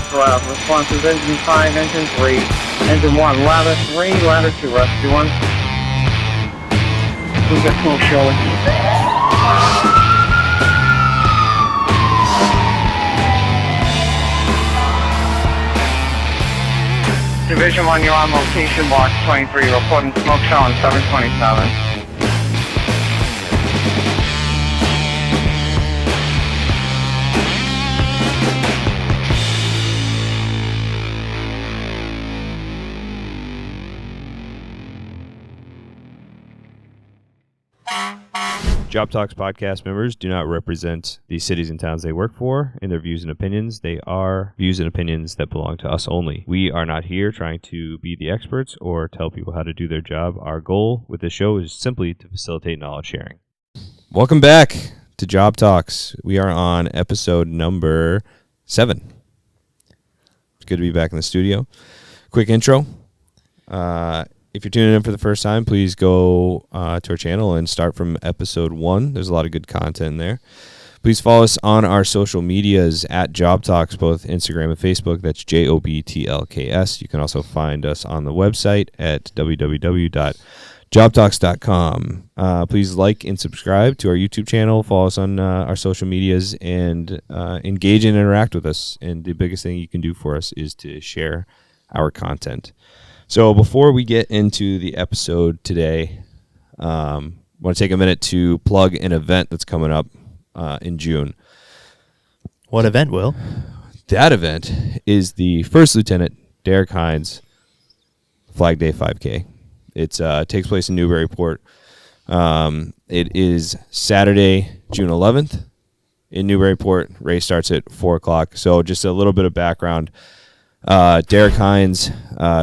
Responses engine 5, engine 3, engine 1, ladder 3, ladder 2, rescue 1. We've got full showing. Division 1, you're on location, box 23, reporting smoke show on 727. JobTlks podcast members do not represent the cities and towns they work for in their views and opinions. They are views and opinions that belong to us only. We are not here trying to be the experts or tell people how to do their job. Our goal with this show is simply to facilitate knowledge sharing. Welcome back to JobTlks. We are on episode number 7. It's good to be back in the studio. Quick intro. If you're tuning in for the first time, please go to our channel and start from episode 1. There's a lot of good content in there. Please follow us on our social medias at JobTlks, both Instagram and Facebook. That's JobTlks. You can also find us on the website at www.jobtalks.com. Please like and subscribe to our YouTube channel. Follow us on our social medias and engage and interact with us. And the biggest thing you can do for us is to share our content. So before we get into the episode today, I want to take a minute to plug an event that's coming up in June. What event, Will? That event is the First Lieutenant Derek Hines Flag Day 5K. It takes place in Newburyport. It is Saturday, June 11th in Newburyport. Race starts at 4 o'clock. So just a little bit of background. Derek Hines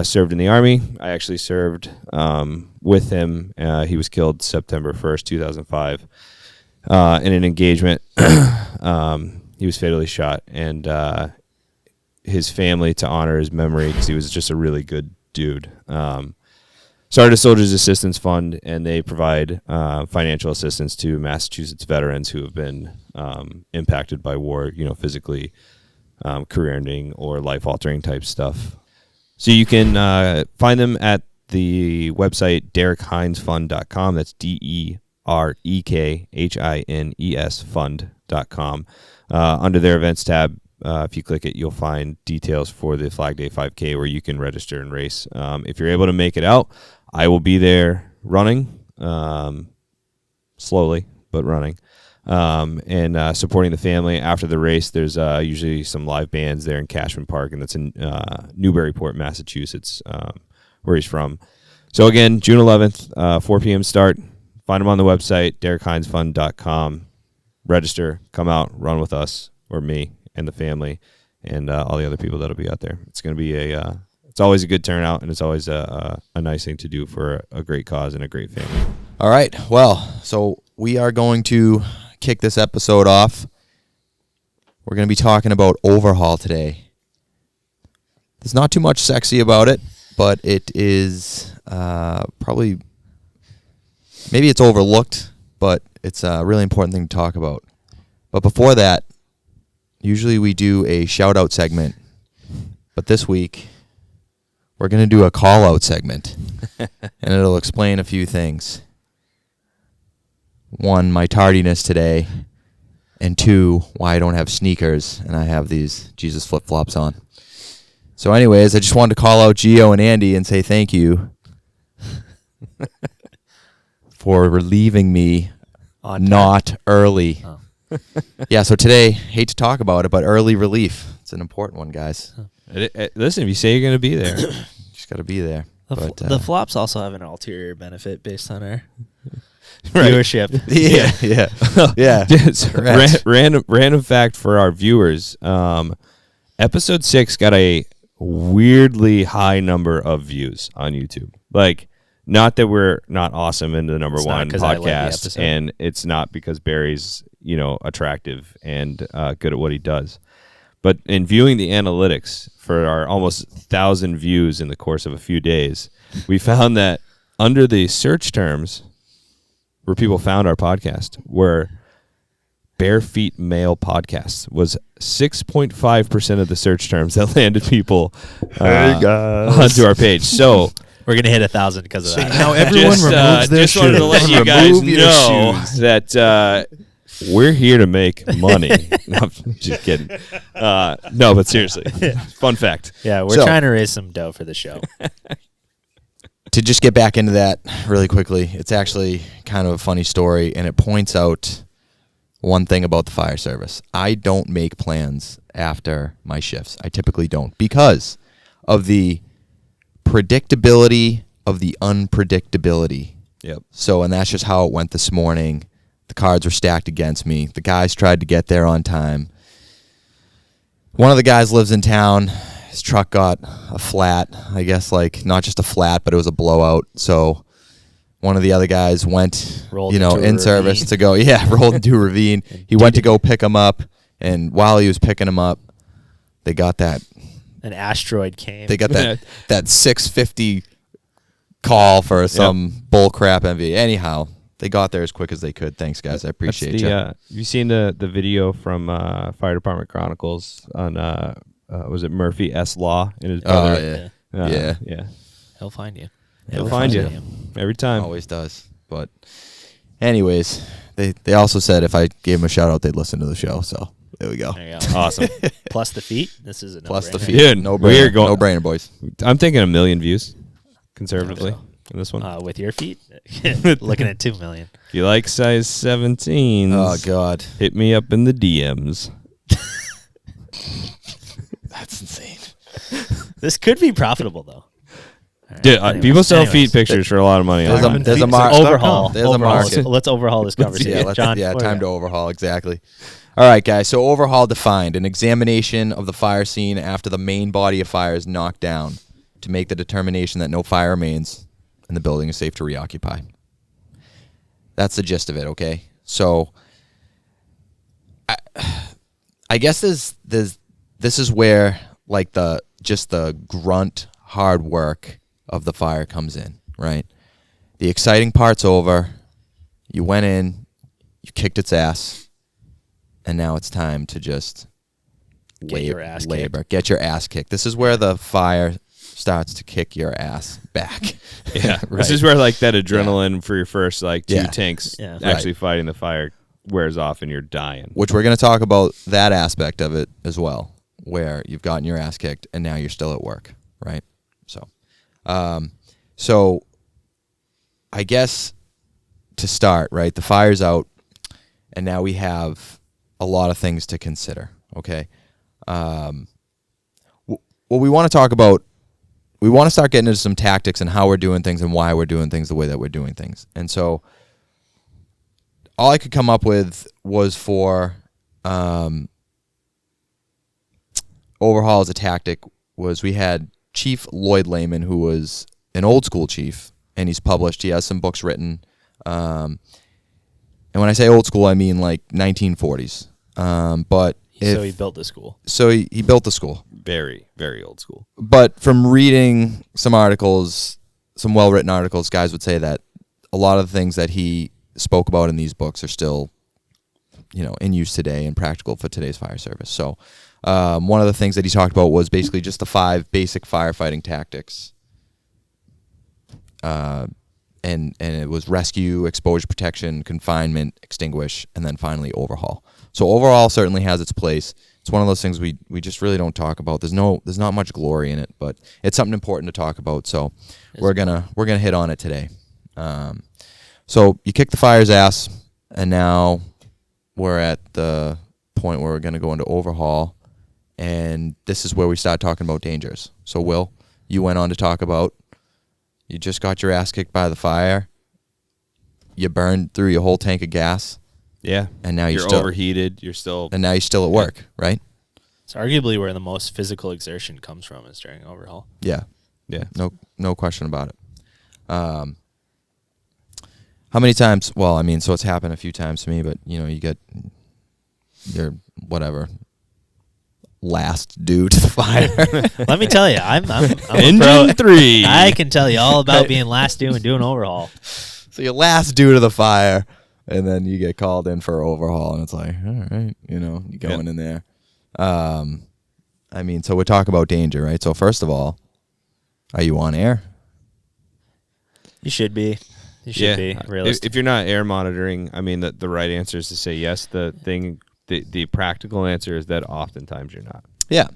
served in the Army. I actually served with him. He was killed September 1st, 2005 in an engagement. He was fatally shot, and his family, to honor his memory, because he was just a really good dude, started a Soldiers Assistance Fund, and they provide financial assistance to Massachusetts veterans who have been impacted by war, physically, career-ending or life-altering type stuff. So you can find them at the website derekhinesfund.com. That's DEREKHINES fund.com. Under their events tab, if you click it, you'll find details for the Flag Day 5K where you can register and race. If you're able to make it out, I will be there running, slowly, but running. And supporting the family after the race. There's usually some live bands there in Cashman Park, and that's in Newburyport, Massachusetts, where he's from. So again, June 11th, 4 p.m. start. Find him on the website, derekhinesfund.com. Register, come out, run with us, or me and the family, and all the other people that'll be out there. It's going to be it's always a good turnout, and it's always a nice thing to do for a great cause and a great family. All right. Well, so we are going to kick this episode off. We're going to be talking about overhaul today. There's not too much sexy about it, but it is probably, maybe it's overlooked, but it's a really important thing to talk about. But before that, usually we do a shout-out segment, but this week we're going to do a call-out segment, and it'll explain a few things. 1, my tardiness today, and 2, why I don't have sneakers and I have these Jesus flip-flops on. So anyways, I just wanted to call out Gio and Andy and say thank you for relieving me not early. Oh. Yeah, so today, hate to talk about it, but early relief. It's an important one, guys. Listen, if you say you're going to be there, just got to be there. The flops also have an ulterior benefit based on our viewership. Yeah. Random fact for our viewers. Episode 6 got a weirdly high number of views on YouTube. Like, not that we're not awesome in the number it's one podcast, and it's not because Barry's, attractive and good at what he does. But in viewing the analytics for our almost 1,000 views in the course of a few days, we found that under the search terms where people found our podcast were bare feet male podcasts was 6.5% of the search terms that landed people onto our page. So We're gonna hit 1,000 because of that. Now everyone removes their just wanted to let shoes. you guys Remove your know shoes. that we're here to make money. No, I'm just kidding. No, but seriously, fun fact. Yeah, we're So- trying to raise some dough for the show. To just get back into that really quickly, it's actually kind of a funny story, and it points out one thing about the fire service. I don't make plans after my shifts. I typically don't because of the predictability of the unpredictability. Yep. So, and that's just how it went this morning. The cards were stacked against me. The guys tried to get there on time. One of the guys lives in town. His truck got a flat, I guess, like not just a flat, but it was a blowout. So one of the other guys went, Rolled you know, into a in service ravine. to go, rolled into a ravine. He went to go pick him up, and while he was picking him up, they got that An asteroid came. that 650 call for some bull crap MV. Anyhow, they got there as quick as they could. Thanks, guys. I appreciate you. Have you seen the video from Fire Department Chronicles on was it Murphy S. Law and his brother? Yeah. Yeah. He'll find you. He'll find you every time. Always does. But anyways, they also said if I gave them a shout out, they'd listen to the show. So there we go. There you go. Awesome. Plus the feet. This is a Plus the no-brainer. feed. Dude, no we're brainer. going- No brainer, boys. I'm thinking 1 million views conservatively in this one. With your feet, looking at 2 million. If you like size 17s, Oh God, hit me up in the DMs. that's insane. This could be profitable though. All right, Dude, anyways, people sell anyways. feet pictures for a lot of money. There's online. there's a Feet mar- search. Overhaul. There's a overhaul. market. Let's overhaul this conversation. Yeah, John, yeah, what time do to we got? overhaul. Exactly. All right, guys. So overhaul defined: an examination of the fire scene after the main body of fire is knocked down to make the determination that no fire remains and the building is safe to reoccupy. That's the gist of it. Okay. So I guess this is where like the grunt hard work of the fire comes in, right? The exciting part's over. You went in, you kicked its ass, and now it's time to just Get your ass labor. Get your ass kicked. This is where the fire starts to kick your ass back. Yeah, Right. This is where like that adrenaline for your first like 2 Yeah. tanks Yeah. actually Right. fighting the fire wears off and you're dying. Which we're going to talk about that aspect of it as well, where you've gotten your ass kicked and now you're still at work, right? So I guess to start, right, the fire's out, and now we have a lot of things to consider, okay? What we want to talk about, we want to start getting into some tactics and how we're doing things and why we're doing things the way that we're doing things. And so all I could come up with was for overhaul as a tactic was we had Chief Lloyd Lehman, who was an old school chief, and he's published. He has some books written. And when I say old school, I mean like 1940s. But So he built the school. so he built the school. Very, very old school. But from reading some articles, some well-written articles, guys would say that a lot of the things that he spoke about in these books are still, in use today and practical for today's fire service. So one of the things that he talked about was basically just the 5 basic firefighting tactics. And it was rescue, exposure protection, confinement, extinguish, and then finally overhaul. So overhaul certainly has its place. It's one of those things we just really don't talk about. There's not much glory in it, but it's something important to talk about. So we're gonna hit on it today. So you kick the fire's ass, and now we're at the point where we're gonna go into overhaul, and this is where we start talking about dangers. So Will, you went on to talk about you just got your ass kicked by the fire. You burned through your whole tank of gas, Yeah. and now You're you're still overheated. You're still. and now you're still at work, right? It's arguably where the most physical exertion comes from is during overhaul. Yeah, Yeah. no question about it. How many times? Well, I mean, so it's happened a few times to me, but you get your whatever last due to the fire. Let me tell you, I'm a Engine pro. 3. I can tell you all about being last due and doing overhaul. So your last due to the fire, and then you get called in for overhaul, and it's like, all right, you going in there. I mean, so we're talking about danger, right? So first of all, are you on air? You should be. You should be realistic. If you're not air monitoring, I mean, the right answer is to say yes. The practical answer is that oftentimes you're not. Yeah.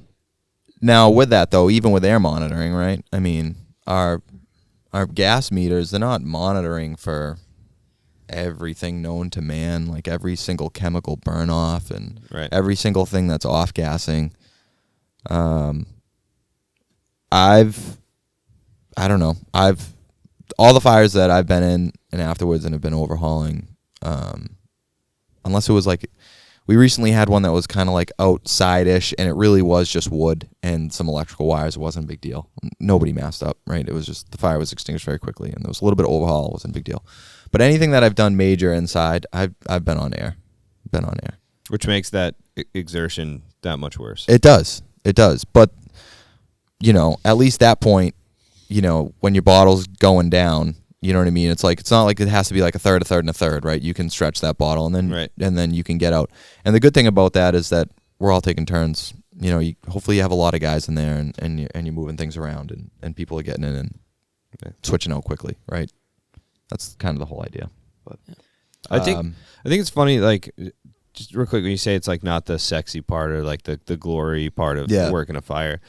Now, with that, though, even with air monitoring, right, I mean, our gas meters, they're not monitoring for everything known to man, like every single chemical burn off and every single thing that's off gassing. All the fires that I've been in and afterwards and have been overhauling, unless it was like, we recently had one that was kind of like outside-ish, and it really was just wood and some electrical wires. It wasn't a big deal. Nobody masked up, right? It was just the fire was extinguished very quickly, and there was a little bit of overhaul. It wasn't a big deal. But anything that I've done major inside, I've been on air. Which makes that exertion that much worse. It does. But, at least that point, when your bottle's going down, you know what I mean? It's not like it has to be like a third, and a third, right? You can stretch that bottle and then you can get out. And the good thing about that is that we're all taking turns. Hopefully you have a lot of guys in there and you're moving things around and people are getting in and switching out quickly, right? That's kind of the whole idea. But I think it's funny, like, just real quick, when you say it's like not the sexy part or like the glory part of working a fire,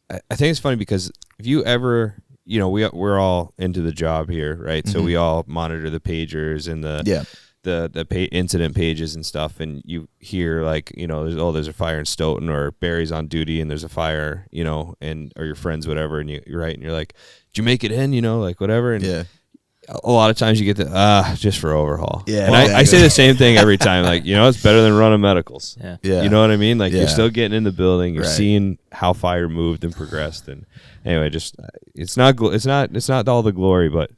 I think it's funny because if you ever, we're all into the job here, right? Mm-hmm. So we all monitor the pagers and the incident pages and stuff, and you hear like, there's a fire in Stoughton, or Barrey's on duty and there's a fire, and or your friends, whatever, and you're right, and you're like, did you make it in? Like whatever, and a lot of times you get the just for overhaul. Yeah, and I say the same thing every time. Like, it's better than running medicals. Yeah. You know what I mean? Like, you're still getting in the building. You're seeing how fire moved and progressed. And anyway, just it's not all the glory, but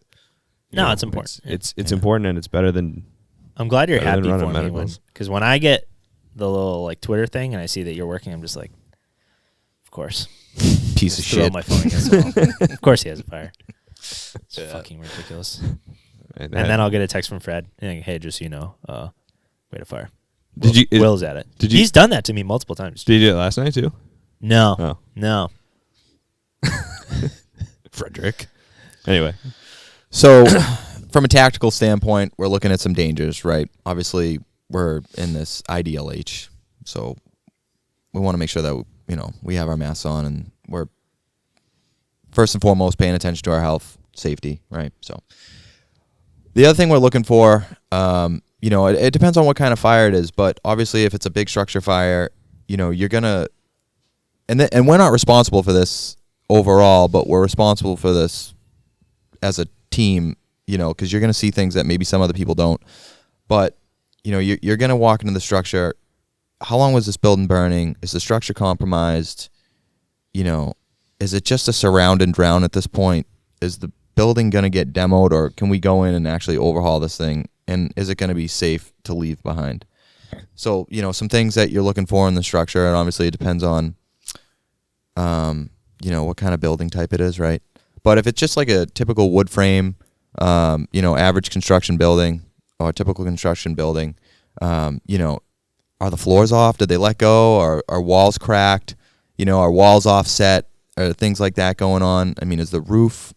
no, it's important. It's important, and it's better than. I'm glad you're happy for me, because when I get the little like Twitter thing and I see that you're working, I'm just like, of course, piece of shit. My phone against the wall. Of course, he has a fire. It's fucking ridiculous. And then I'll get a text from Fred, and hey, just so you know, we had a fire. Will's at it. He's done that to me multiple times. Did you do it last night too? No. No. Frederick. Anyway. So from a tactical standpoint, we're looking at some dangers, right? Obviously, we're in this IDLH, so we want to make sure that, we have our masks on and we're first and foremost paying attention to our health, safety, right? So the other thing we're looking for, it depends on what kind of fire it is, but obviously if it's a big structure fire, you're going to, and we're not responsible for this overall, but we're responsible for this as a team, because you're going to see things that maybe some other people don't. But, you're going to walk into the structure. How long was this building burning? Is the structure compromised? Is it just a surround and drown at this point? Is the building going to get demoed, or can we go in and actually overhaul this thing? And is it going to be safe to leave behind? So, some things that you're looking for in the structure, and obviously it depends on, what kind of building type it is, right? But if it's just like a typical wood frame, average construction building or a typical construction building, are the floors off? Did they let go? Are walls cracked? Are walls offset? Are things like that going on? I mean, did the roof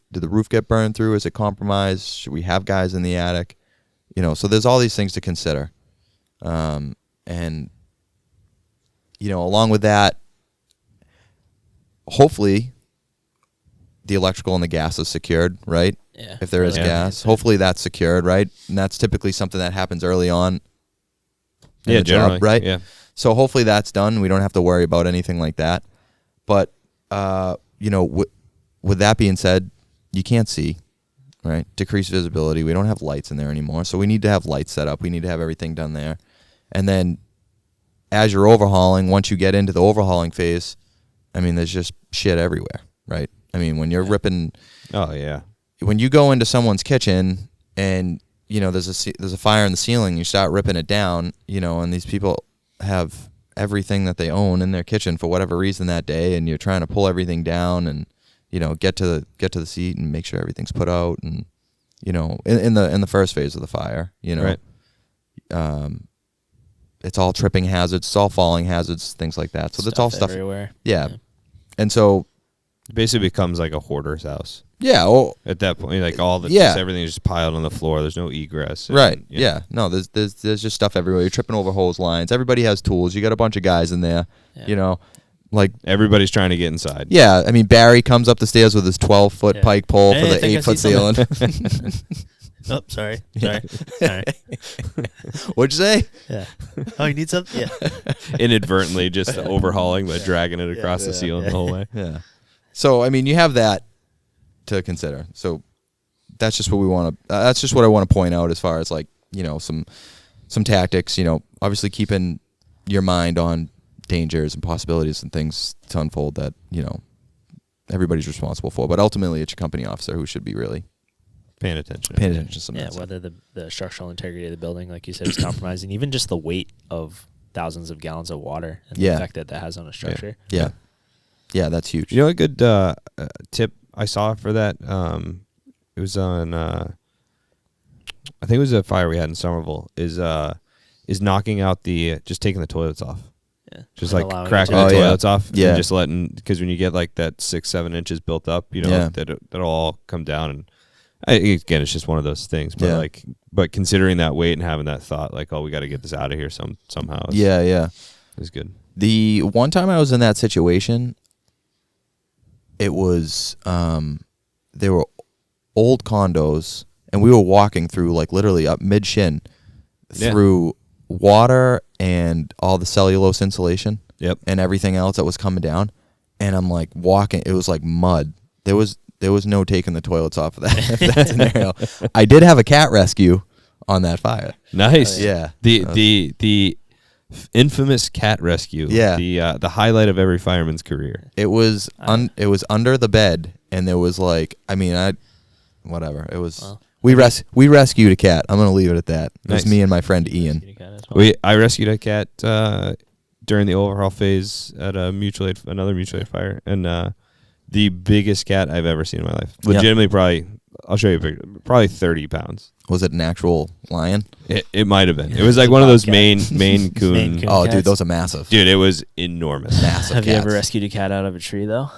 get burned through? Is it compromised? Should we have guys in the attic? So there's all these things to consider. And, along with that, hopefully the electrical and the gas is secured, right? Yeah. If there is gas, hopefully that's secured, right? And that's typically something that happens early on in the generally, job, right? Yeah. So hopefully that's done. We don't have to worry about anything like that. But with that being said, you can't see, right? Decreased visibility. We don't have lights in there anymore, so we need to have lights set up. We need to have everything done there. And then as you're overhauling, once you get into the overhauling phase, I mean, there's just shit everywhere, right? I mean, when you're ripping... Oh, yeah. When you go into someone's kitchen and, there's a fire in the ceiling, you start ripping it down, and these people have everything that they own in their kitchen for whatever reason that day, and you're trying to pull everything down and get to the seat and make sure everything's put out, and in the first phase of the fire, right. it's all tripping hazards, it's all falling hazards, things like that. So that's all stuff everywhere. Yeah. And so it basically becomes like a hoarder's house. Yeah. Oh, at that point, like just everything is just piled on the floor. There's no egress. Right. Yeah. No, there's just stuff everywhere. You're tripping over hose lines. Everybody has tools. You got a bunch of guys in there. Yeah. You know, like everybody's trying to get inside. Yeah. I mean, Barrey comes up the stairs with his 12-foot pike pole for the 8-foot ceiling. Oh, sorry. Sorry. What'd you say? Yeah. Oh, you need something? Yeah. Inadvertently just overhauling by dragging it across the ceiling the whole way. Yeah. So, I mean, you have that to consider. So that's just what we want to, that's just what I want to point out as far as like, you know, some tactics, you know, obviously keeping your mind on dangers and possibilities and things to unfold that, you know, everybody's responsible for. But ultimately, it's your company officer who should be really paying attention to some of that whether the structural integrity of the building, like you said, is compromising, even just the weight of thousands of gallons of water and the effect that has on a structure. Yeah, that's huge. You know, a good tip I saw for that, it was on, I think it was a fire we had in Somerville, is knocking out just taking the toilets off. Yeah. Just like cracking the toilets off. Yeah. And just letting, because when you get like that 6-7 inches built up, you know, that'll all come down. And again, it's just one of those things. But but considering that weight and having that thought, like, oh, we got to get this out of here somehow. It's good. The one time I was in that situation, it was they were old condos, and we were walking through like literally up mid-shin through water and all the cellulose insulation and everything else that was coming down, and I'm like walking. It was like mud. There was no taking the toilets off of that scenario. I did have a cat rescue on that fire. Nice. Yeah. The infamous cat rescue. Yeah. The highlight of every fireman's career. It was it was under the bed, and there was like, I mean, whatever. It was we rescued a cat. I'm gonna leave it at that. It was me and my friend Ian. I rescued a cat during the overhaul phase at another mutual aid fire, and the biggest cat I've ever seen in my life. Legitimately, probably. I'll show you a picture. Probably 30 pounds. Was it an actual lion? It might have been. It was like one of those Maine Coon. Oh, dude, those are massive. Dude, it was enormous. Massive. Have you ever rescued a cat out of a tree though?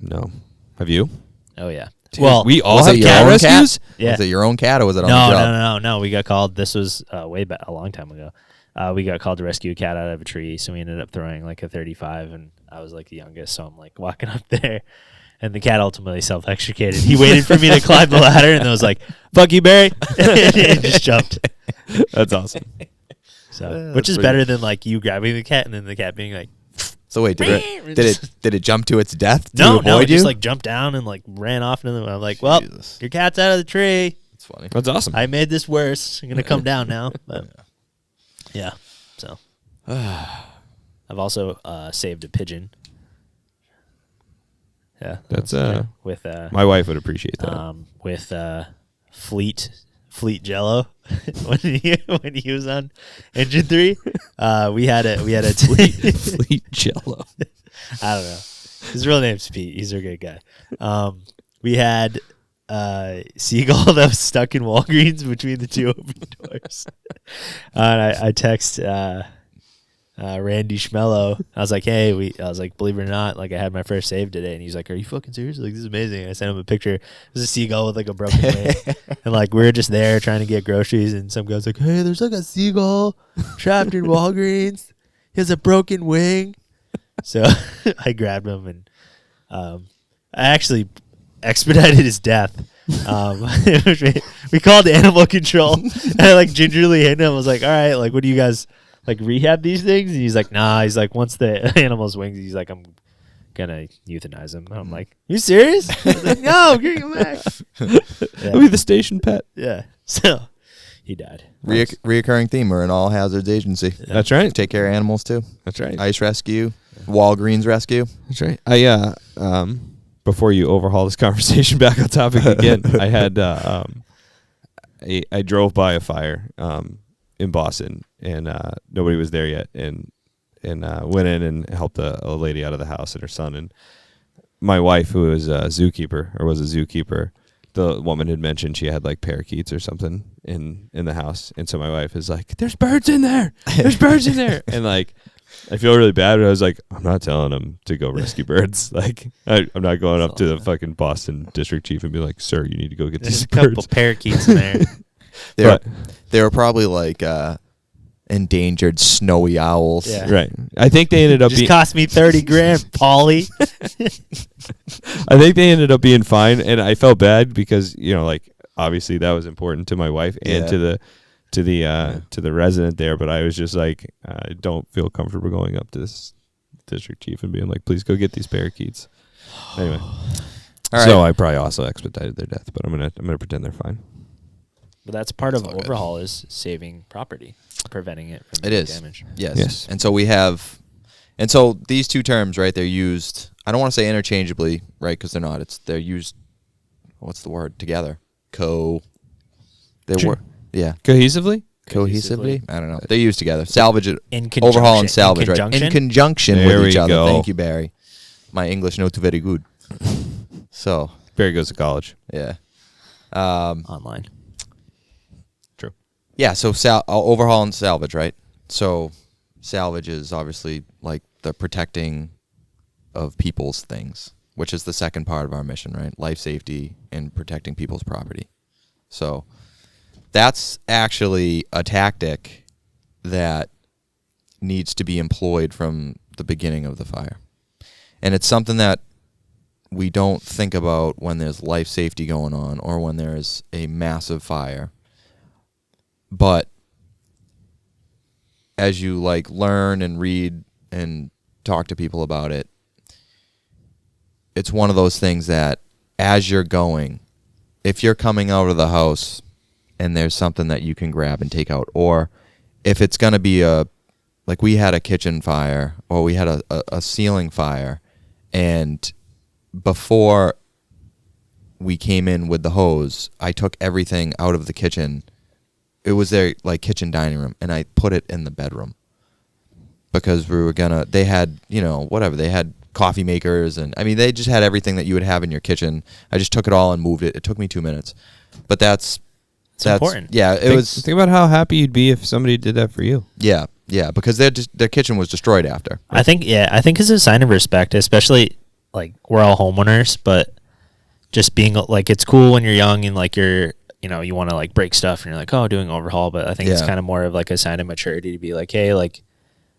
No. Have you? Oh yeah. Dude, well, we all have cat rescues. Yeah. Was it your own cat or was it on the job? No. We got called. This was way back a long time ago. We got called to rescue a cat out of a tree, so we ended up throwing like a 35, and I was like the youngest, so I'm like walking up there. And the cat ultimately self-extricated. He waited for me to climb the ladder, and I was like, "Fuck you, Barrey!" and just jumped. That's awesome. So, which is better than like you grabbing the cat and then the cat being like. So wait, did it jump to its death? No, it just like jumped down and like ran off. And I'm like, "Well, your cat's out of the tree." That's funny. That's awesome. I made this worse. I'm gonna come down now. But yeah. So I've also saved a pigeon. Yeah, that's with my wife would appreciate that. With Fleet Jello when he was on Engine 3, we had a Fleet Jello. I don't know. His real name's Pete. He's a good guy. We had seagull that was stuck in Walgreens between the two open doors. And I text Randy Schmello. I was like, hey, believe it or not, like I had my first save today, and he's like, are you fucking serious? Like, this is amazing. And I sent him a picture. It was a seagull with like a broken wing, and like we were just there trying to get groceries, and some guy's like, hey, there's like a seagull trapped in Walgreens. He has a broken wing. So I grabbed him, and I actually expedited his death. We called animal control, and I like gingerly hit him. I was like, all right, like what do you guys like rehab these things? And he's like, nah. He's like, once the animal's wings, he's like, I'm gonna euthanize him. And I'm like, you serious? I was like, no, give him back. I'll be the station pet. Yeah. So he died. Reoccurring theme. We're an all hazards agency. Yeah. That's right. Take care of animals too. That's right. Ice rescue, Walgreens rescue. That's right. I before you overhaul this conversation back on topic again, I had I drove by a fire in Boston, and nobody was there yet, and went in and helped a lady out of the house and her son, and my wife, who is a zookeeper or was a zookeeper, the woman had mentioned she had like parakeets or something in the house, and so my wife is like, "There's birds in there. There's birds in there," and like. I feel really bad, but I was like, I'm not telling him to go rescue birds. Like, I'm not going up to the fucking Boston district chief and be like, "Sir, you need to go get There's these a couple birds." parakeets in there. They were probably like endangered snowy owls. Yeah. Right. I think they ended up Just cost me $30,000, Paulie. I think they ended up being fine, and I felt bad because like obviously that was important to my wife and to the resident there, but I was just like, I don't feel comfortable going up to this district chief and being like, please go get these parakeets. Anyway, so I probably also expedited their death, but I'm gonna pretend they're fine. But that's part of overhaul is saving property, preventing it from being damaged. Yes. And so these two terms, right? They're used. I don't want to say interchangeably, right? Because they're not. They're used. What's the word? Together. Cohesively? I don't know. They're used together. Salvage it. In conjunction. Overhaul and salvage, in right? In conjunction there with each other. Go. Thank you, Barry. My English not too very good. So Barry goes to college. Yeah. Online. True. Yeah. So overhaul and salvage, right? So salvage is obviously like the protecting of people's things, which is the second part of our mission, right? Life safety and protecting people's property. So that's actually a tactic that needs to be employed from the beginning of the fire. And it's something that we don't think about when there's life safety going on or when there's a massive fire. But as you like learn and read and talk to people about it, it's one of those things that as you're going, if you're coming out of the house and there's something that you can grab and take out, or if it's going to be like we had a kitchen fire or we had a ceiling fire, and before we came in with the hose, I took everything out of the kitchen. It was their like kitchen dining room, and I put it in the bedroom because they had, they had coffee makers, and I mean they just had everything that you would have in your kitchen. I just took it all and moved it. It took me 2 minutes, but that's important. Yeah, Think about how happy you'd be if somebody did that for you. Yeah, because their kitchen was destroyed after. I think it's a sign of respect, especially like we're all homeowners, but just being like, it's cool when you're young and like you're, you want to like break stuff and you're like, oh, doing overhaul. But I think it's kind of more of like a sign of maturity to be like, hey, like,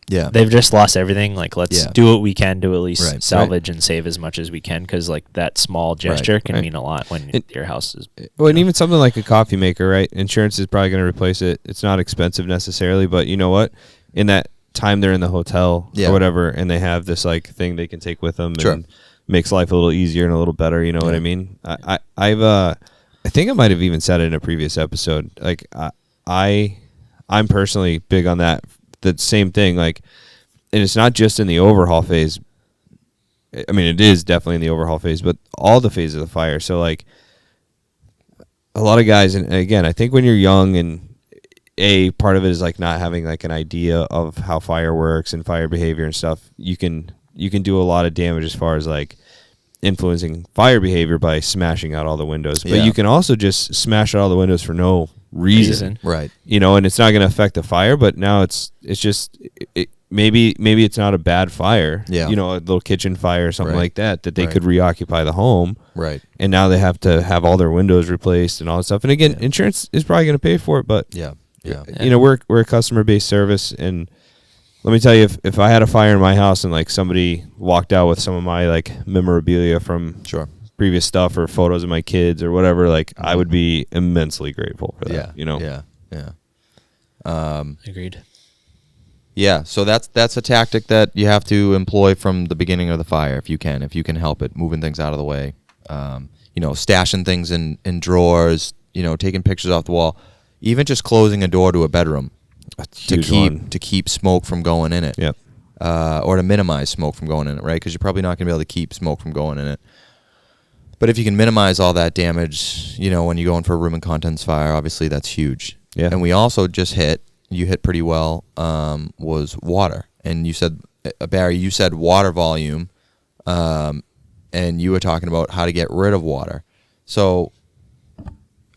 yeah, they've just lost everything. Like, let's do what we can to at least salvage right. and save as much as we can, because like that small gesture can mean a lot when your house is. Well, and even something like a coffee maker, right? Insurance is probably going to replace it. It's not expensive necessarily, but you know what? In that time they're in the hotel or whatever, and they have this like thing they can take with them and makes life a little easier and a little better. You know what I mean? I think I might have even said it in a previous episode. Like I'm personally big on that. The same thing, like, and it's not just in the overhaul phase. I mean, it is definitely in the overhaul phase, but all the phases of the fire. So, like, a lot of guys, and again, I think when you're young, and part of it is like not having like an idea of how fire works and fire behavior and stuff. You can do a lot of damage as far as like influencing fire behavior by smashing out all the windows, but you can also just smash out all the windows for no reason. Right. And it's not going to affect the fire, but now it's just maybe it's not a bad fire. Yeah. A little kitchen fire or something like that they could Right. reoccupy the home. Right. And now they have to have all their windows replaced and all that stuff. And again, insurance is probably going to pay for it, but we're a customer-based service, and let me tell you, if I had a fire in my house and like somebody walked out with some of my like memorabilia from previous stuff or photos of my kids or whatever, like I would be immensely grateful for that. Agreed. Yeah, so that's a tactic that you have to employ from the beginning of the fire if you can help it, moving things out of the way, stashing things in drawers, taking pictures off the wall, even just closing a door to a bedroom to keep smoke from going in it. Yep. Or to minimize smoke from going in it, right? Because you're probably not going to be able to keep smoke from going in it. But if you can minimize all that damage, when you go in for a room and contents fire, obviously that's huge. Yeah. And we also just you hit pretty well, was water. And you said, Barry, you said water volume, and you were talking about how to get rid of water. So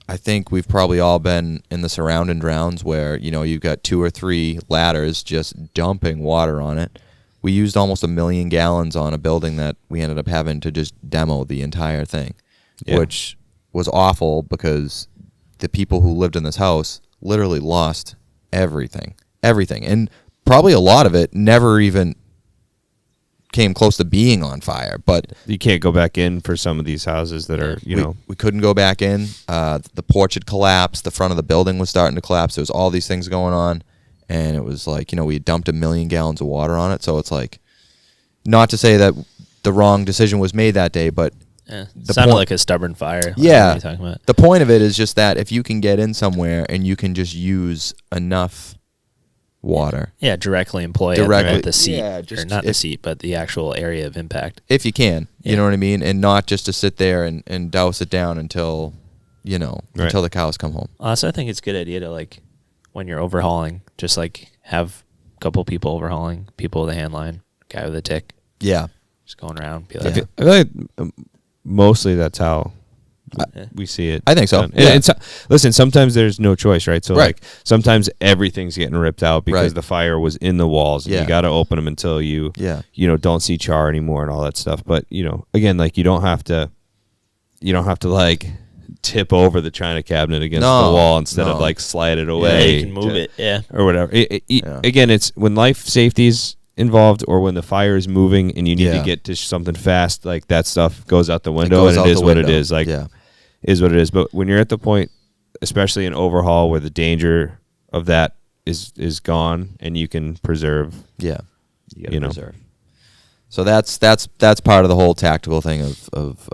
I think we've probably all been in the surrounding drowns where, you've got 2 or 3 ladders just dumping water on it. We used almost 1 million gallons on a building that we ended up having to just demo the entire thing, which was awful because the people who lived in this house literally lost everything. And probably a lot of it never even came close to being on fire. But you can't go back in for some of these houses that are, we couldn't go back in. The porch had collapsed. The front of the building was starting to collapse. There was all these things going on. And it was like, we had dumped 1 million gallons of water on it. So it's like, not to say that the wrong decision was made that day, but it sounded like a stubborn fire. Yeah. What are you talking about? The point of it is just that if you can get in somewhere and you can just use enough water. Yeah, directly employ it at the seat. Yeah, or not the seat, but the actual area of impact. If you can. You know what I mean? And not just to sit there and douse it down until, until the cows come home. Also, I think it's a good idea to, like, when you're overhauling, just, like, have a couple people overhauling, people with a hand line, guy with a tick. Yeah. Just going around. Be like, I feel like mostly that's how we see it. I think so. Yeah. And listen, sometimes there's no choice, right? So like sometimes everything's getting ripped out because the fire was in the walls, and you got to open them until you don't see char anymore and all that stuff. But again, like you don't have to like tip over the china cabinet against the wall instead of like slide it away. You can move it, or whatever. Again, it's when life safety's involved or when the fire is moving and you need to get to something fast, like that stuff goes out the window, and it is what it is. Like is what it is. But when you're at the point, especially in overhaul, where the danger of that is gone and you can preserve, you gotta preserve. So that's part of the whole tactical thing of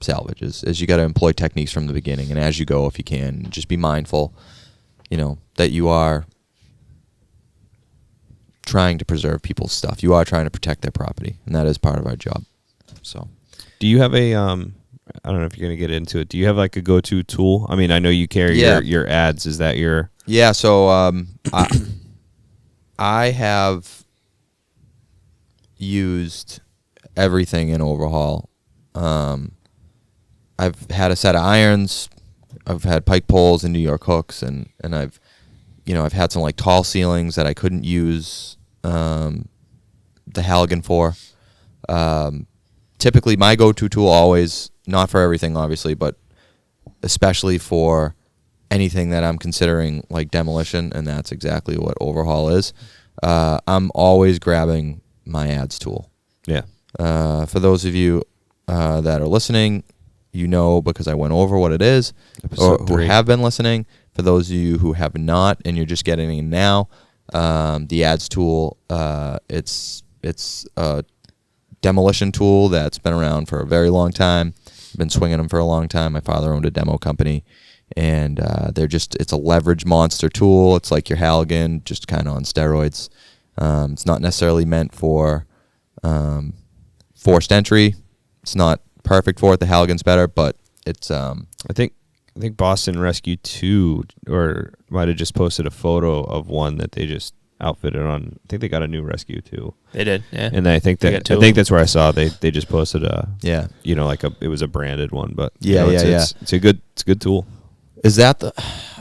salvage is you got to employ techniques from the beginning, and as you go, if you can, just be mindful, that you are trying to preserve people's stuff. You are trying to protect their property, and that is part of our job. So, do you have a I don't know if you're going to get into it. Do you have like a go-to tool? I mean, I know you carry your ads. Is that your... Yeah, so I have used everything in overhaul. I've had a set of irons. I've had pike poles and New York hooks, and I've had some like tall ceilings that I couldn't use the Halligan for. Typically, my go-to tool always, not for everything, obviously, but especially for anything that I'm considering like demolition, and that's exactly what overhaul is. I'm always grabbing my ads tool. Yeah. For those of you that are listening, because I went over what it is, or who have been listening. For those of you who have not and you're just getting in now, the ads tool, it's a demolition tool that's been around for a very long time. I've been swinging them for a long time. My father owned a demo company, and it's a leverage monster tool. It's like your Halligan, just kind of on steroids. It's not necessarily meant for forced entry. It's not perfect for it. The Halligan's better, but it's I think Boston Rescue 2 or might have just posted a photo of one that they just outfitted on. I think they got a new Rescue 2. They did, yeah. And I think that's where I saw they just posted it was a branded one, but it's a good tool. Is that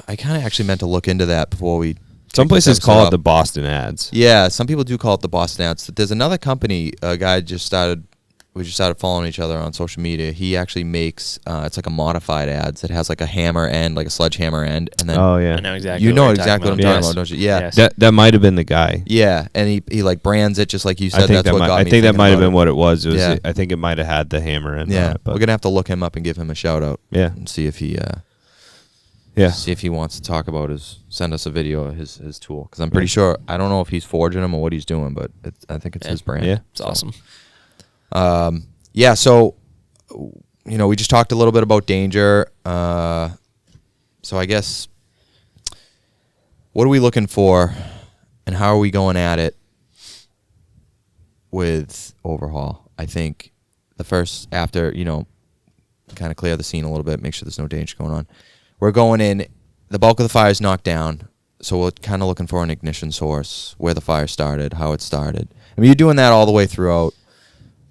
I kind of actually meant to look into that before we. Some places call it the Boston ads. Yeah, some people do call it the Boston ads. There's another company, a guy we just started following each other on social media. He actually makes it's like a modified ads that has like a hammer end, like a sledgehammer end, and then I know exactly. You know exactly what I'm talking about, don't you? Yeah, yes. That might have been the guy. Yeah, and he like brands it just like you said. I think that might have been what it was. I think it might have had the hammer end. Yeah, on it, but we're gonna have to look him up and give him a shout out. Yeah, and see if he see if he wants to talk about send us a video of his tool, because I'm pretty sure, I don't know if he's forging them or what he's doing, but I think it's his brand. Yeah, it's awesome. Yeah, so we just talked a little bit about danger. So I guess, what are we looking for, and how are we going at it with overhaul? I think the first, after kind of clear the scene a little bit, make sure there's no danger going on. We're going in. The bulk of the fire is knocked down, so we're kind of looking for an ignition source, where the fire started, how it started. I mean, you're doing that all the way throughout.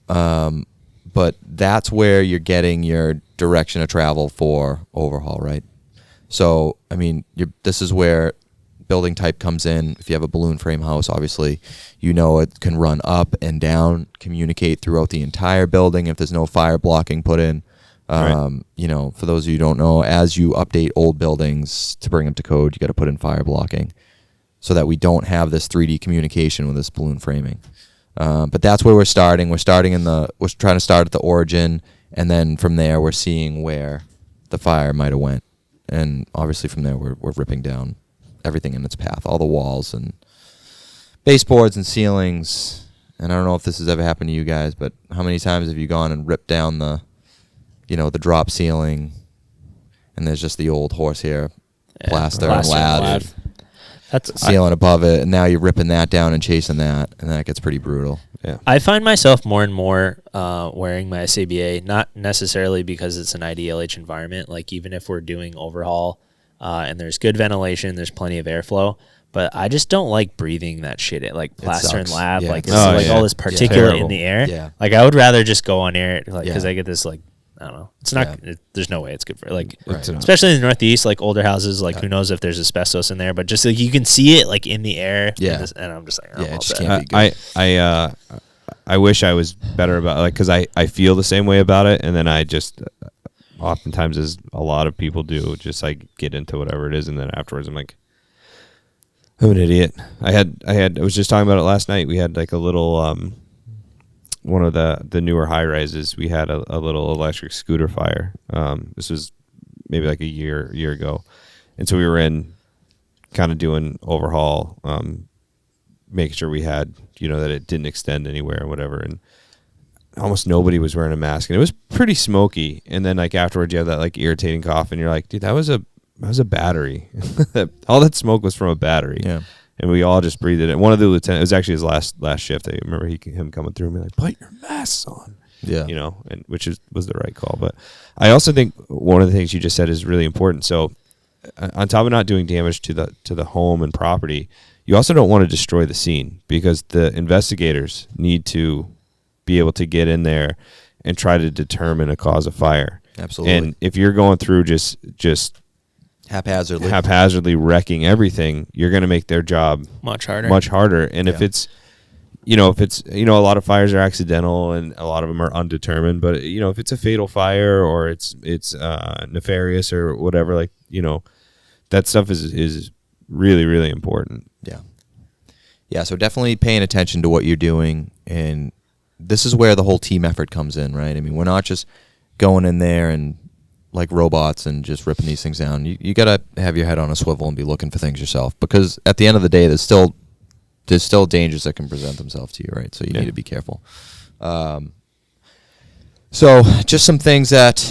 But that's where you're getting your direction of travel for overhaul, right? So, I mean, this is where building type comes in. If you have a balloon frame house, obviously, it can run up and down, communicate throughout the entire building if there's no fire blocking put in. Right. For those of you who don't know, as you update old buildings to bring them to code, you got to put in fire blocking so that we don't have this 3D communication with this balloon framing. But that's where we're starting. We're trying to start at the origin, and then from there we're seeing where the fire might have went. And obviously from there we're ripping down everything in its path, all the walls and baseboards and ceilings. And I don't know if this has ever happened to you guys, but how many times have you gone and ripped down the drop ceiling, and there's just the old horsehair plaster and lath that's ceiling above it, and now you're ripping that down and chasing that, and that gets pretty brutal. Yeah. I find myself more and more wearing my SABA, not necessarily because it's an IDLH environment. Like even if we're doing overhaul and there's good ventilation, there's plenty of airflow, but I just don't like breathing that shit in, like plaster and lab, Yeah. like it's all this particulate in the air. Yeah. Like I would rather just go on air, like because I get this like. I don't know. It's not. There's no way it's good for especially in the Northeast, like older houses. Like who knows if there's asbestos in there? But just like you can see it like in the air. Yeah. And I'm just like, it just can't be good. I wish I was better about because I feel the same way about it, and then I just oftentimes, as a lot of people do, just like get into whatever it is, and then afterwards I'm like, I'm an idiot. I was just talking about it last night. We had like a little one of the newer high rises. We had a little electric scooter fire. This was maybe like a year ago, and so we were in kind of doing overhaul, making sure we had that it didn't extend anywhere or whatever, and almost nobody was wearing a mask, and it was pretty smoky. And then like afterwards you have that like irritating cough, and you're like, dude, that was a battery. All that smoke was from a battery. Yeah. And we all just breathed it in. One of the lieutenants, it was actually his last shift. I remember him coming through and being like, put your masks on. Yeah. And which was the right call. But I also think one of the things you just said is really important. So on top of not doing damage to the home and property, you also don't want to destroy the scene, because the investigators need to be able to get in there and try to determine a cause of fire. Absolutely. And if you're going through just haphazardly wrecking everything, you're going to make their job much harder. And if it's a lot of fires are accidental and a lot of them are undetermined, but if it's a fatal fire or it's nefarious or whatever, like that stuff is really, really important. Yeah, so definitely paying attention to what you're doing, and this is where the whole team effort comes in, right? I mean, we're not just going in there and like robots and just ripping these things down. You got to have your head on a swivel and be looking for things yourself, because at the end of the day, there's still dangers that can present themselves to you, right? So you need to be careful. So just some things that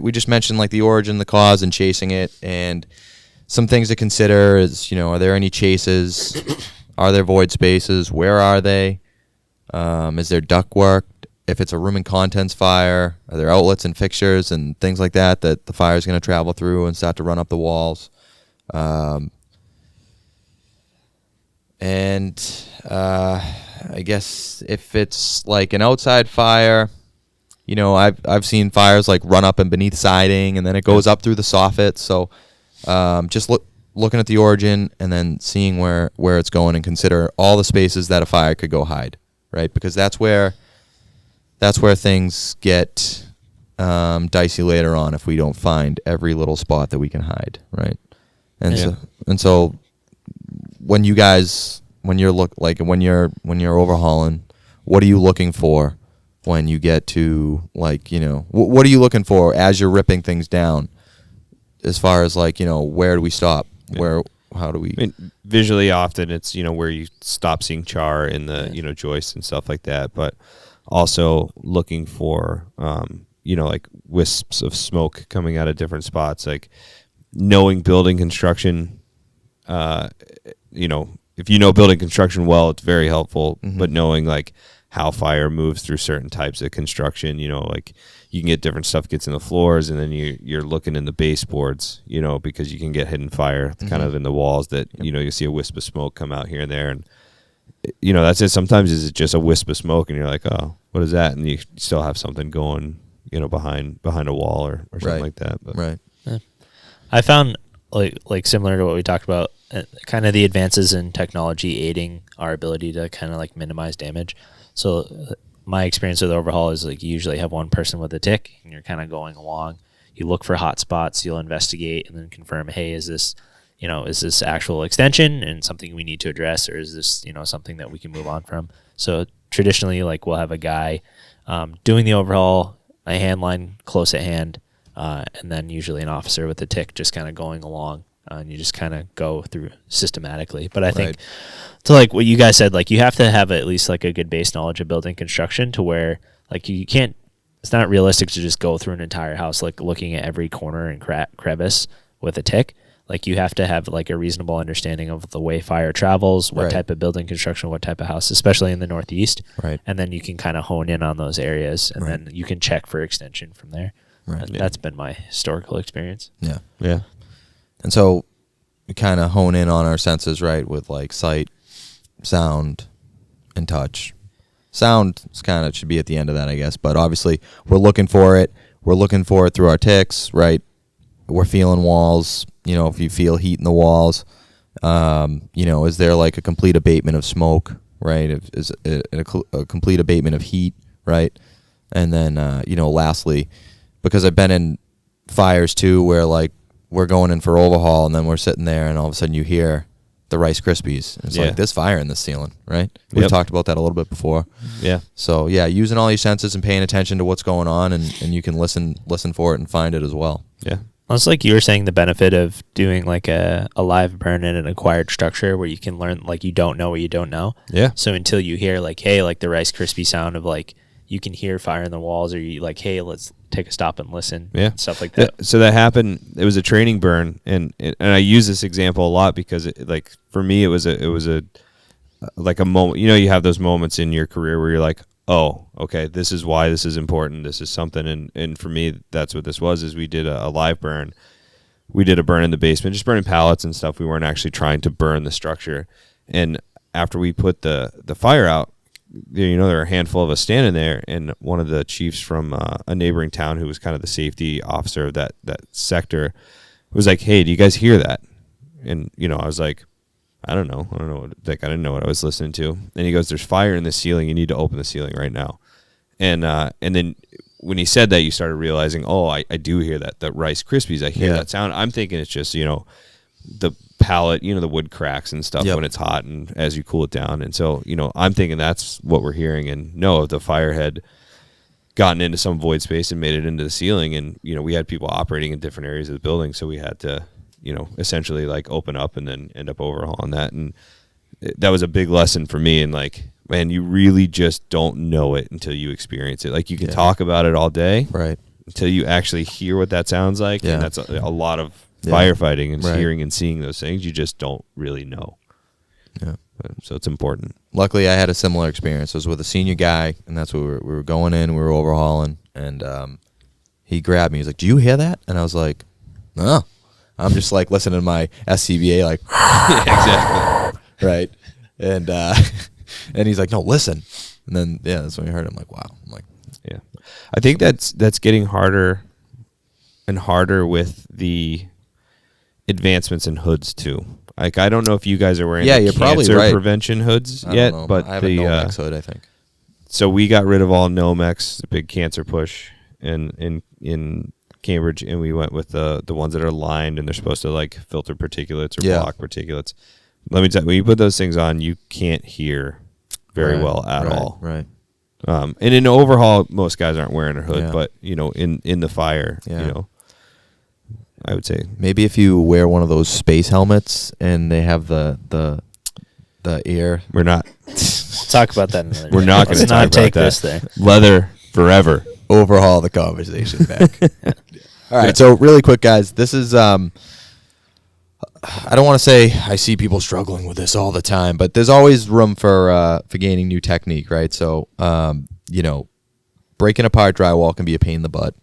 we just mentioned, like the origin, the cause, and chasing it, and some things to consider is, are there any chases? Are there void spaces? Where are they? Is there ductwork? If it's a room and contents fire, are there outlets and fixtures and things like that the fire is going to travel through and start to run up the walls? I guess if it's like an outside fire, I've seen fires like run up and beneath siding, and then it goes up through the soffit. So just looking at the origin and then seeing where it's going, and consider all the spaces that a fire could go hide, right? Because that's where things get dicey later on if we don't find every little spot that we can hide, right? And so when you're overhauling, what are you looking for when you get to what are you looking for as you're ripping things down, as far as where do we stop? How do we? I mean, visually, often it's where you stop seeing char in the joists and stuff like that, but also looking for like wisps of smoke coming out of different spots. Like knowing building construction, if you know building construction well, it's very helpful. Mm-hmm. But knowing like how fire moves through certain types of construction, like you can get different stuff gets in the floors, and then you're looking in the baseboards, because you can get hidden fire kind of in the walls that, you see a wisp of smoke come out here and there. And, that's it. Sometimes it's just a wisp of smoke and you're like, oh, what is that? And you still have something going, behind a wall or something like that. But. Right. I found like similar to what we talked about, kind of the advances in technology aiding our ability to kind of like minimize damage. So my experience with overhaul is like you usually have one person with a tick and you're kind of going along. You look for hot spots, you'll investigate and then confirm, hey, is this actual extension and something we need to address, or is this, something that we can move on from? So traditionally, like we'll have a guy doing the overhaul, a hand line close at hand, and then usually an officer with a tick just kind of going along, and you just kind of go through systematically. But I think to like what you guys said, like you have to have at least like a good base knowledge of building construction to where like you can't, it's not realistic to just go through an entire house like looking at every corner and crevice with a tick. Like you have to have like a reasonable understanding of the way fire travels, what type of building construction, what type of house, especially in the Northeast. Right. And then you can kind of hone in on those areas, and then you can check for extension from there. Right. That's been my historical experience. Yeah. Yeah. And so we kind of hone in on our senses, right, with like sight, sound, and touch. Sound kind of should be at the end of that, I guess. But obviously, we're looking for it. We're looking for it through our ticks, right? We're feeling walls. If you feel heat in the walls, is there like a complete abatement of smoke, right? Is a complete abatement of heat, right? And then, lastly, because I've been in fires too where like we're going in for overhaul and then we're sitting there and all of a sudden you hear the Rice Krispies. And it's like, there's fire in this ceiling, right? We've talked about that a little bit before. Yeah. So, using all your senses and paying attention to what's going on, and you can listen for it and find it as well. Yeah. Well, it's like you were saying, the benefit of doing like a live burn in an acquired structure where you can learn, like you don't know what you don't know. Yeah. So until you hear like, hey, like the Rice Krispie sound of like, you can hear fire in the walls, or you like, hey, let's take a stop and listen. Yeah. And stuff like that. So that happened. It was a training burn, and I use this example a lot because like for me it was a like a moment. You have those moments in your career where you're like, oh, okay, this is why this is important. This is something, and for me that's what this was. Is we did a live burn. We did a burn in the basement, just burning pallets and stuff. We weren't actually trying to burn the structure. And after we put the fire out, there were a handful of us standing there, and one of the chiefs from a neighboring town, who was kind of the safety officer of that sector, was like, hey, do you guys hear that? And I was like, I don't know, I didn't know what I was listening to. And he goes, there's fire in the ceiling, you need to open the ceiling right now. And then when he said that, you started realizing, oh, I do hear that Rice Krispies, I hear that sound. I'm thinking it's just the pallet, the wood cracks and stuff when it's hot and as you cool it down. And so, I'm thinking that's what we're hearing. And no, the fire had gotten into some void space and made it into the ceiling. And, we had people operating in different areas of the building. So we had to, essentially like open up and then end up overhauling that. And that was a big lesson for me. And like, man, you really just don't know it until you experience it. Like you can talk about it all day, right? Until you actually hear what that sounds like. And that's a lot of firefighting and hearing and seeing those things. You just don't really know. Yeah. So it's important. Luckily, I had a similar experience. I was with a senior guy, and that's what we were going in. We were overhauling, and he grabbed me. He's like, "Do you hear that?" And I was like, "No." I'm just like listening to my SCBA, like, exactly, right. And and he's like, "No, listen." And then that's when we heard it. I'm like, "Wow." I'm like, yeah. I think that's getting harder and harder with the advancements in hoods too. Like I don't know if you guys are wearing you're probably cancer right. prevention hoods yet, but I have a Nomex hood, I think. So we got rid of all Nomex, the big cancer push in Cambridge, and we went with the ones that are lined and they're supposed to like filter particulates or block particulates. Let me tell you, when you put those things on, you can't hear very well at all. Right. And in overhaul, most guys aren't wearing a hood, but in the fire, I would say maybe if you wear one of those space helmets and they have the ear. We're not. We'll talk about that another day. We're not going to talk about this there. Leather forever. Overhaul the conversation back. All right, so really quick, guys. This is I don't want to say I see people struggling with this all the time, but there's always room for gaining new technique, right? So breaking apart drywall can be a pain in the butt.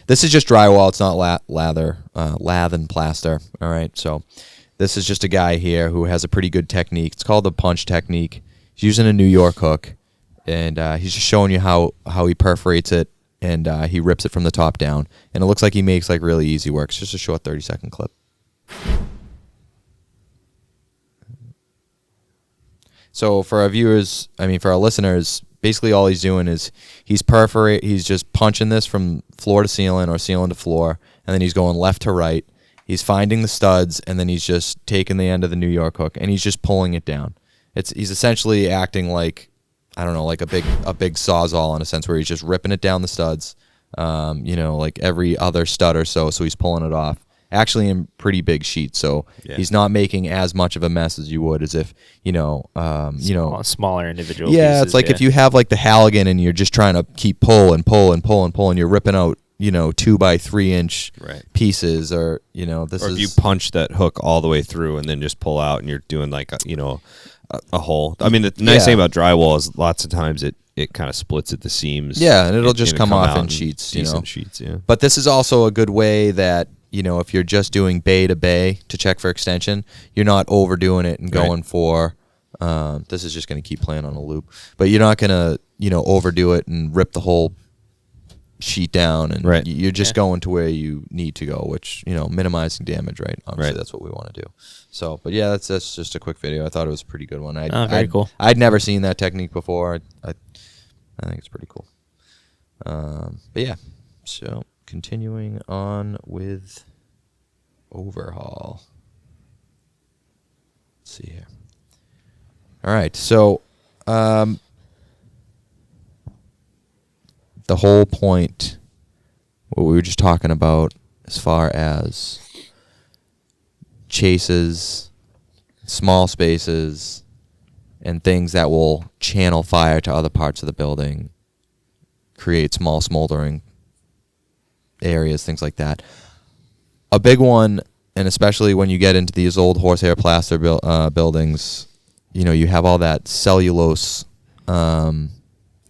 This is just drywall. It's not lath and plaster. All right, so this is just a guy here who has a pretty good technique. It's called the punch technique. He's using a New York hook, and he's just showing you how he perforates it and he rips it from the top down, and it looks like he makes like really easy work. It's just a short 30-second clip. So for our viewers, for our listeners, basically all he's doing is he's just punching this from floor to ceiling or ceiling to floor, and then he's going left to right. He's finding the studs, and then he's just taking the end of the New York hook, and he's just pulling it down. He's essentially acting like, I don't know, like a big sawzall in a sense, where he's just ripping it down the studs, like every other stud or so he's pulling it off. Actually in pretty big sheets, so he's not making as much of a mess as you would as if, smaller individual yeah, pieces, it's like if you have like the Halligan and you're just trying to keep pull, and you're ripping out 2 by 3 inch pieces, or if you punch that hook all the way through and then just pull out, and you're doing like a hole. I mean, the nice thing about drywall is lots of times it kind of splits at the seams. Yeah, and it'll just come off in sheets. Decent sheets, yeah. But this is also a good way that, if you're just doing bay to bay to check for extension, you're not overdoing it and going for, this is just going to keep playing on a loop, but you're not going to, overdo it and rip the whole sheet down, and you're just going to where you need to go, which, minimizing damage, right? Obviously, that's what we want to do. So, but yeah, that's just a quick video. I thought it was a pretty good one. Very cool. I'd never seen that technique before. I think it's pretty cool. But yeah, so continuing on with Overhaul. Let's see here. All right, so the whole point, what we were just talking about as far as chases, small spaces, and things that will channel fire to other parts of the building, create small smoldering areas, things like that. A big one, and especially when you get into these old horsehair plaster buildings, you have all that cellulose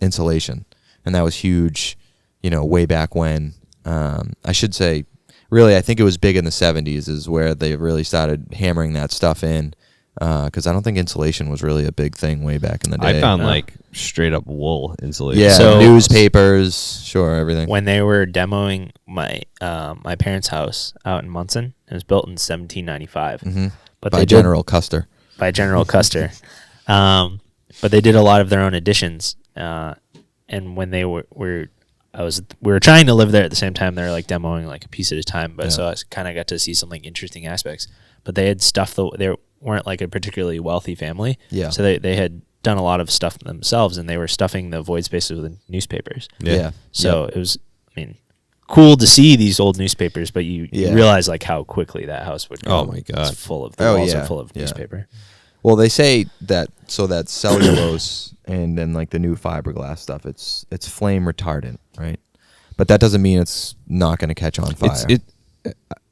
insulation, and that was huge, way back when. I should say, really, I think it was big in the 70s is where they really started hammering that stuff in, because I don't think insulation was really a big thing way back in the day. I found like straight up wool insulation. Yeah, So- newspapers, sure, everything. When they were demoing my parents' house out in Munson, it was built in 1795. Mm-hmm. But By they General Custer. by General Custer. But they did a lot of their own additions. And when they we were trying to live there at the same time, they were like demoing like a piece at a time. But so I kind of got to see some like interesting aspects. But they had stuff they weren't like a particularly wealthy family. Yeah. So they had done a lot of stuff themselves, and they were stuffing the void spaces with newspapers. Yeah. So it was, cool to see these old newspapers, but you realize like how quickly that house would go. Oh my God. It's full of, the walls are full of newspaper. Well, they say that that cellulose and then like the new fiberglass stuff, it's flame retardant, right? But that doesn't mean it's not going to catch on fire.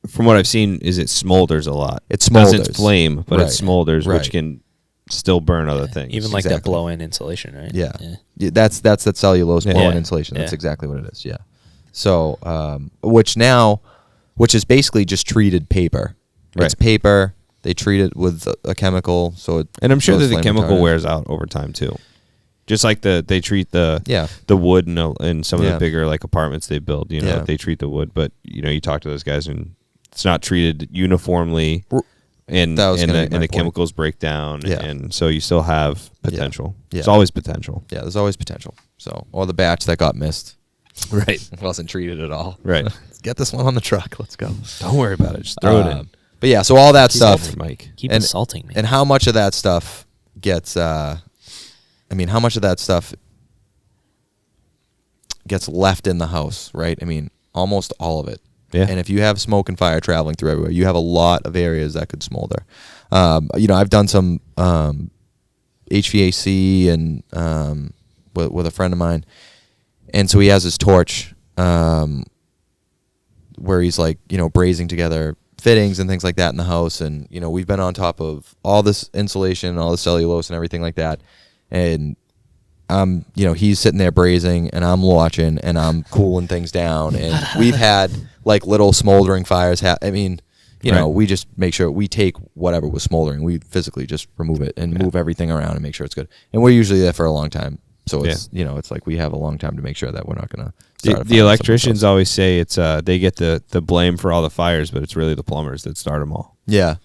From what I've seen, is it smolders a lot. It smolders. It's flame, but it smolders, which can still burn other things. Even like that blow-in insulation, right? Yeah. That's that cellulose blow-in Yeah. insulation. That's Yeah. exactly what it is. Yeah. So, which is basically just treated paper. Right. It's paper. They treat it with a chemical, so and I'm sure that the flame chemical retardant. wears out over time too. Just like they treat the wood in some of the bigger like apartments they build. They treat the wood, but you talk to those guys and it's not treated uniformly, and the chemicals break down, and so you still have potential. Yeah. There's always potential. Yeah, there's always potential. So, or the batch that got missed, right, wasn't treated at all. Right. Let's get this one on the truck. Let's go. Don't worry about it. Just throw it in. But yeah, so all that stuff, Mike. Keep assaulting me. and how much of that stuff gets, how much of that stuff gets left in the house, right? Almost all of it. Yeah. And if you have smoke and fire traveling through everywhere, you have a lot of areas that could smolder. I've done some HVAC and with a friend of mine, and so he has his torch where he's like, brazing together fittings and things like that in the house, and we've been on top of all this insulation, all the cellulose and everything like that, and he's sitting there brazing and I'm watching and I'm cooling things down, and we've had like little smoldering fires we just make sure we take whatever was smoldering, we physically just remove it and move everything around and make sure it's good, and we're usually there for a long time, So it's it's like we have a long time to make sure that we're not going to. The electricians always say it's they get the blame for all the fires, but it's really the plumbers that start them all. Yeah.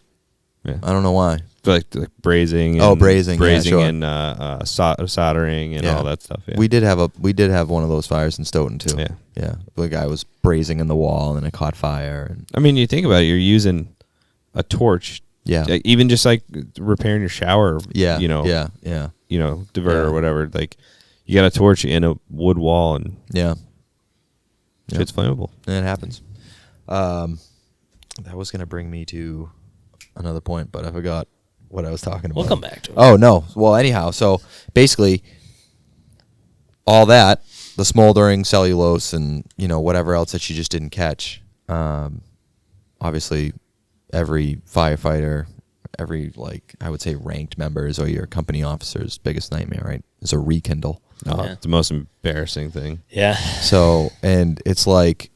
I don't know why. Like brazing. Brazing, and soldering and all that stuff. Yeah. We did have one of those fires in Stoughton too. Yeah. The guy was brazing in the wall and it caught fire. And I mean, you think about it, you're using a torch. Yeah. Even just like repairing your shower. Yeah. Diverter or whatever. Like you got a torch in a wood wall and shit's flammable. And it happens. That was gonna bring me to another point, but I forgot what I was talking about. We'll come back to it. Oh no. Well, anyhow, so basically all that, the smoldering cellulose and whatever else that she just didn't catch. Obviously every firefighter, every I would say ranked members or your company officer's biggest nightmare, right? Is a rekindle. It's the most embarrassing thing. Yeah. So, and it's like,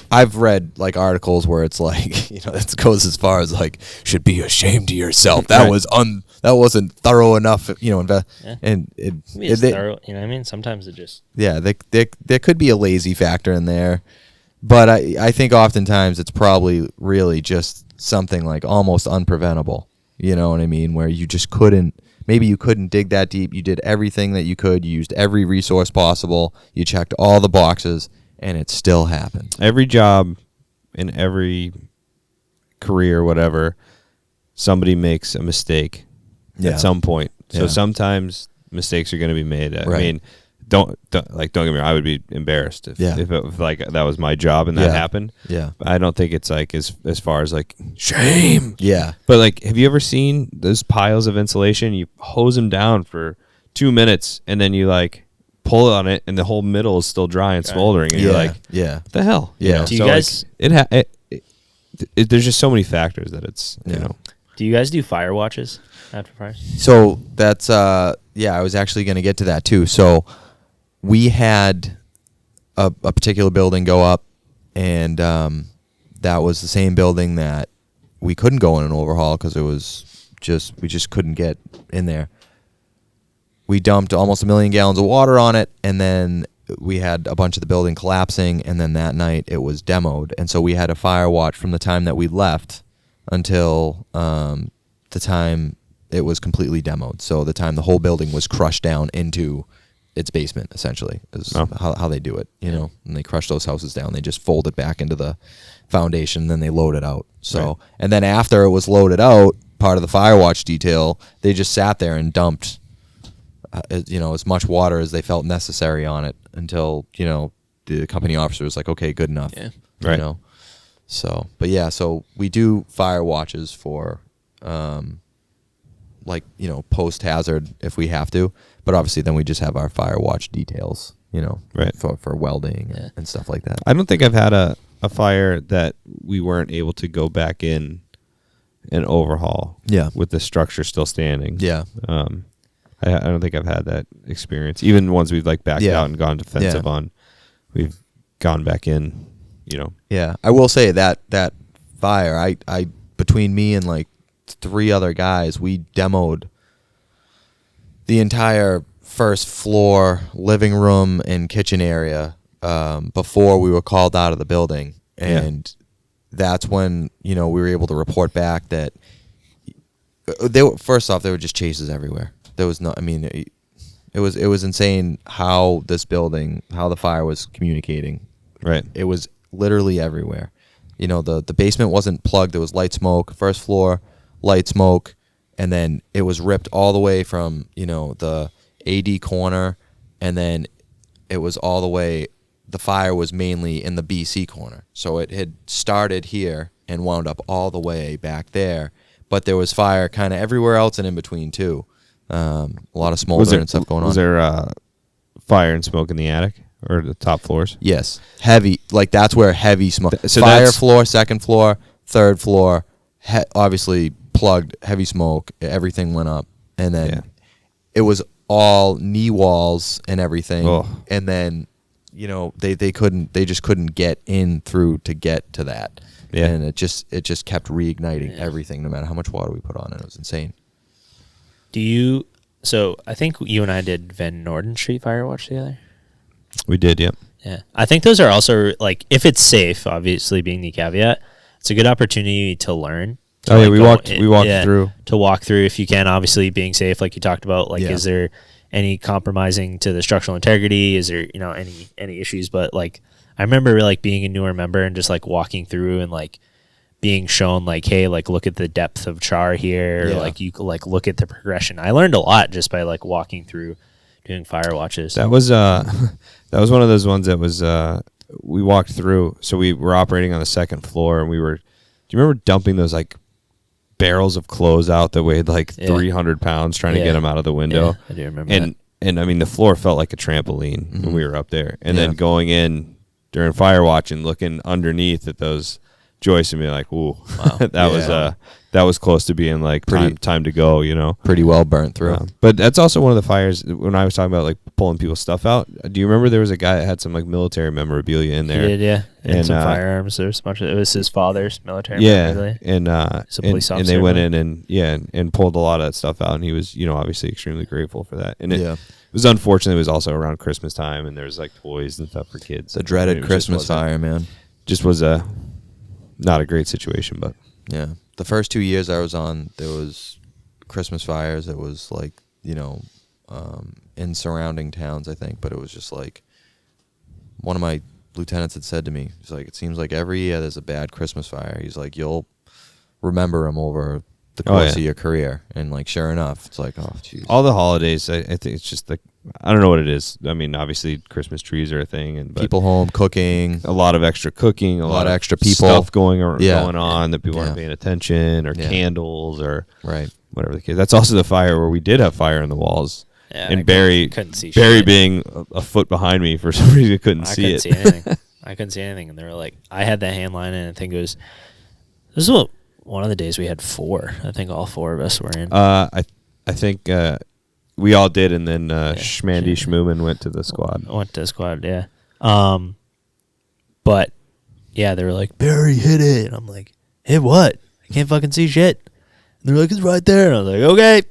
I've read articles where it's like, it goes as far as should be ashamed of yourself. That was that wasn't thorough enough, and it's thorough. You know what I mean? Sometimes it just there could be a lazy factor in there, but I think oftentimes it's probably really just something almost unpreventable. You know what I mean? Where you just couldn't. Maybe you couldn't dig that deep. You did everything that you could. You used every resource possible. You checked all the boxes. And it still happened. Every job, in every career, whatever, somebody makes a mistake at some point. So sometimes mistakes are going to be made. I mean, don't get me wrong. I would be embarrassed if that was my job and that happened. Yeah, I don't think it's as far as shame. Yeah, but have you ever seen those piles of insulation? You hose them down for 2 minutes, and then you pull on it, and the whole middle is still dry and smoldering, and you're what the hell? Yeah. Do you guys? There's just so many factors that it's Do you guys do fire watches after fires? So that's I was actually going to get to that too. So we had a particular building go up, and that was the same building that we couldn't go in an overhaul because it was we just couldn't get in there. We dumped almost 1 million gallons of water on it, and then we had a bunch of the building collapsing, and then that night it was demoed. And so we had a fire watch from the time that we left until the time it was completely demoed. So the time the whole building was crushed down into its basement, essentially, is how they do it, and they crush those houses down. They just fold it back into the foundation, and then they load it out. So, and then after it was loaded out, part of the fire watch detail, they just sat there and dumped as much water as they felt necessary on it until, the company officer was like, okay, good enough. Yeah. Right. So, but so we do fire watches for, post-hazard if we have to. But obviously then we just have our fire watch details, for welding and stuff like that. I don't think I've had a fire that we weren't able to go back in and overhaul with the structure still standing. Yeah. I don't think I've had that experience. Even ones we've backed out and gone defensive on, we've gone back in, Yeah, I will say that fire, I between me and 3 other guys, we demoed the entire first floor, living room and kitchen area before we were called out of the building, and that's when we were able to report back that first off there were just chases everywhere. There was no, it was insane how the fire was communicating. Right. It was literally everywhere. The basement wasn't plugged. There was light smoke. First floor, light smoke. And then it was ripped all the way from, the AD corner. And then it was all the way, the fire was mainly in the BC corner. So it had started here and wound up all the way back there. But there was fire kind of everywhere else and in between too. A lot of smoldering and stuff going on. Was there fire and smoke in the attic or the top floors? Yes. Heavy. That's where heavy smoke. So fire floor, second floor, third floor, obviously plugged, heavy smoke. Everything went up. And then it was all knee walls and everything. Oh. And then, they just couldn't get in through to get to that. Yeah. And it just kept reigniting everything, no matter how much water we put on it. It was insane. Do you So I think you and I did Van Norden Street Fire Watch together. We did, yep. Yeah. I think those are also, like, if it's safe, obviously being the caveat, it's a good opportunity to learn. Oh, yeah, we walked through. To walk through if you can, obviously being safe, like you talked about. Like, is there any compromising to the structural integrity? Is there, any issues? But, like, I remember, like, being a newer member and just, like, walking through and, like, being shown, like, hey, like, look at the depth of char here. Or, like, you like look at the progression. I learned a lot just by, like, walking through doing fire watches. That was one of those ones that was we walked through. So we were operating on the second floor, and do you remember dumping those like barrels of clothes out that weighed like 300 pounds trying to get them out of the window? Yeah, I do remember that. And I mean, the floor felt like a trampoline when we were up there, and then going in during fire watch and looking underneath at those joists and being like, ooh, wow. that was close to being like time to go, Pretty well burnt through. But that's also one of the fires when I was talking about like pulling people's stuff out. Do you remember there was a guy that had some like military memorabilia in there? He did, yeah. And some firearms. There's a bunch of it. Was his father's military memorabilia. And they went in and pulled a lot of that stuff out, and he was, obviously extremely grateful for that. And it was unfortunate. It was also around Christmas time, and there was like toys and stuff for kids. The dreaded Christmas fire, man. Just was not a great situation, but yeah. The first 2 years I was on, there was Christmas fires. It was like, in surrounding towns, I think. But it was just like, one of my lieutenants had said to me, he's like, it seems like every year there's a bad Christmas fire. He's like, you'll remember them over the course of your career. And like, sure enough, it's like, oh, geez. All the holidays, I think it's just like, I don't know what it is. I mean, obviously Christmas trees are a thing, but people home cooking, a lot of extra cooking, a lot of extra people stuff going on that people aren't paying attention, or candles, or whatever the case. That's also the fire where we did have fire in the walls. Yeah, and Barrey being a foot behind me for some reason couldn't see it. I couldn't see anything, and they were like, I had that hand line, and I think this is one of the days we had 4. I think all 4 of us were in. I think. We all did, and then Schmandy Schmooman went to the squad. Yeah. But, yeah, they were like, Barrey, hit it. And I'm like, hit what? I can't fucking see shit. And they're like, it's right there. And I was like, okay.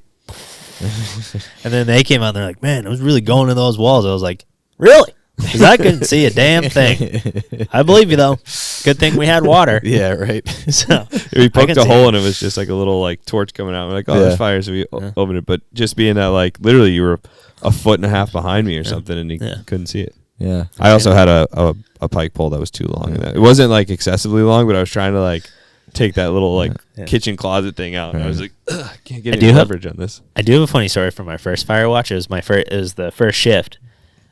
And then they came out, and they're like, man, it was really going in those walls. I was like, really? Because I couldn't see a damn thing. I believe you, though. Good thing we had water. Yeah, right. So we poked a hole, and it was just like a little like torch coming out. We're like, oh, there's fire, so we opened it. But just being that, like, literally you were a foot and a half behind me or something, and you couldn't see it. Yeah. I also had a pike pole that was too long. It wasn't like excessively long, but I was trying to like take that little like kitchen closet thing out, and I was like, I can't get any leverage on this. I do have a funny story from my first fire watch. It was the first shift.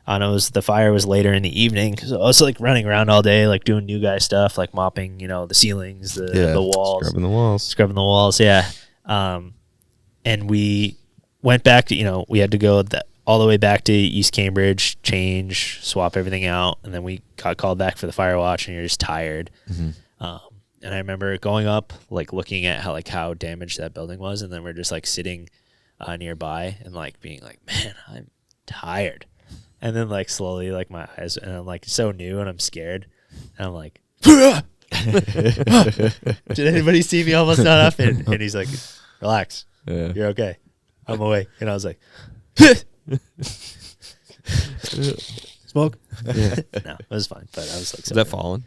And the fire was later in the evening, so I was like running around all day, like doing new guy stuff, like mopping, the ceilings, the walls, scrubbing the walls. Yeah. And we went back to, we had to go all the way back to East Cambridge, change, swap everything out, and then we got called back for the fire watch, and you're just tired. Mm-hmm. And I remember going up, like looking at how damaged that building was, and then we're just like sitting nearby and like being like, man, I'm tired. And then, like, slowly, like, my eyes, and I'm, like, so new, and I'm scared. And I'm like, did anybody see me almost not up? And he's like, relax. Yeah. You're okay. I'm awake. And I was like, smoke? Yeah. No, it was fine. But I was like, is that fallen?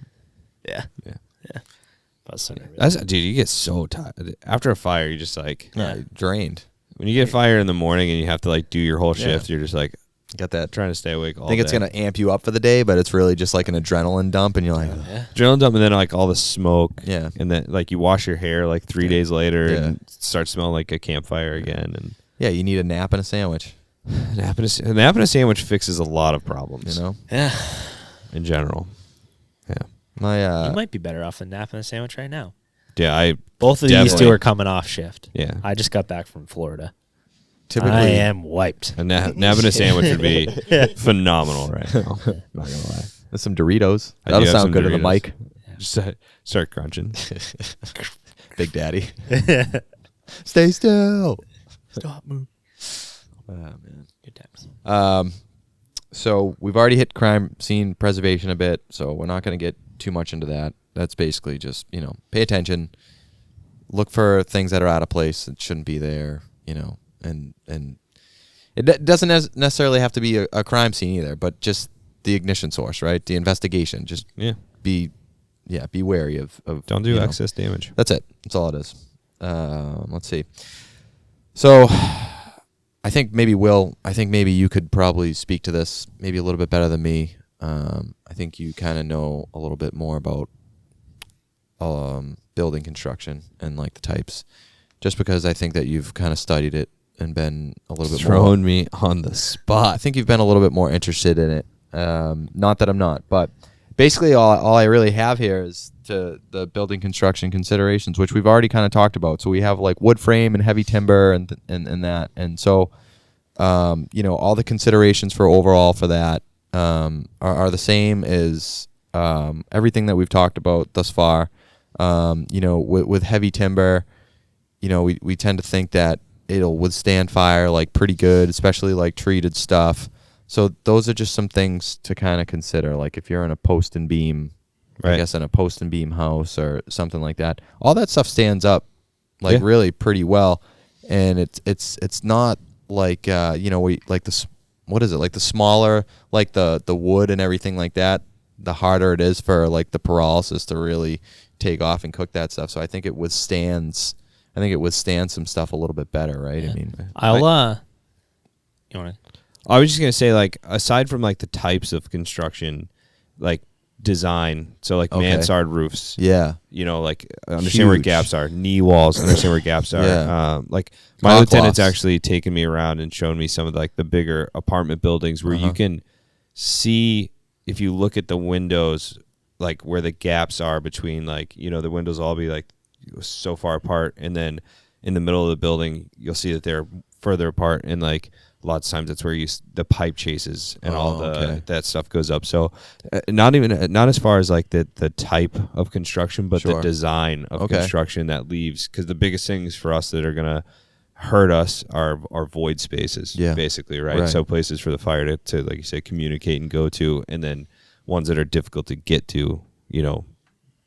Yeah. I was so nervous. Dude, you get so tired. After a fire, you're just, like, drained. When you get fire in the morning and you have to, like, do your whole shift, you're just like, got that trying to stay awake all day. I think it's going to amp you up for the day, but it's really just like an adrenaline dump, and you're like, adrenaline dump, and then like all the smoke, and then like you wash your hair like 3 days later and start smelling like a campfire again, and you need a nap and a sandwich. A nap and a sandwich fixes a lot of problems, in general. You might be better off a nap and a sandwich right now. Both of these two are coming off shift. I just got back from Florida. Typically, I am wiped. A nap and a sandwich would be phenomenal right now. Not gonna lie. There's some Doritos. That'll sound good to the mic. Just start crunching. Big Daddy. Stay still. Stop moving. Man. Good times. So we've already hit crime scene preservation a bit, so we're not going to get too much into that. That's basically just, pay attention. Look for things that are out of place that shouldn't be there, and It doesn't necessarily have to be a crime scene either, but just the ignition source, right? The investigation. Just be wary of don't do excess damage. That's it. That's all it is. Let's see. So I think maybe you could probably speak to this maybe a little bit better than me. I think you kind of know a little bit more about building construction and like the types, just because I think that you've kind of studied it and been a little bit throwing me on the spot. I think you've been a little bit more interested in it. Not that I'm not, but basically all I really have here is the building construction considerations, which we've already kind of talked about. So we have like wood frame and heavy timber and that, and so all the considerations for overall for that are the same as everything that we've talked about thus far. With heavy timber, we tend to think that it'll withstand fire like pretty good, especially like treated stuff. So those are just some things to kind of consider. Like if you're in a post and beam, I guess in a post and beam house or something like that, all that stuff stands up like really pretty well. And it's not like, like what is it? Like the smaller, like the wood and everything like that, the harder it is for like the pyrolysis to really take off and cook that stuff. So I think it withstands some stuff a little bit better, right? Yeah. I mean, you want to? I was just gonna say, like, aside from like the types of construction, like design, so like mansard roofs, like understand where gaps are, knee walls, understand where gaps are. Like my lieutenant's actually taken me around and shown me some of like the bigger apartment buildings where you can see, if you look at the windows, like where the gaps are between, like, the windows will all be like so far apart, and then in the middle of the building you'll see that they're further apart, and like lots of times that's where the pipe chases and that stuff goes up. So not as far as like the type of construction, but the design of construction that leaves, because the biggest things for us that are gonna hurt us are void spaces, basically, right? So places for the fire to like you say, communicate and go to, and then ones that are difficult to get to,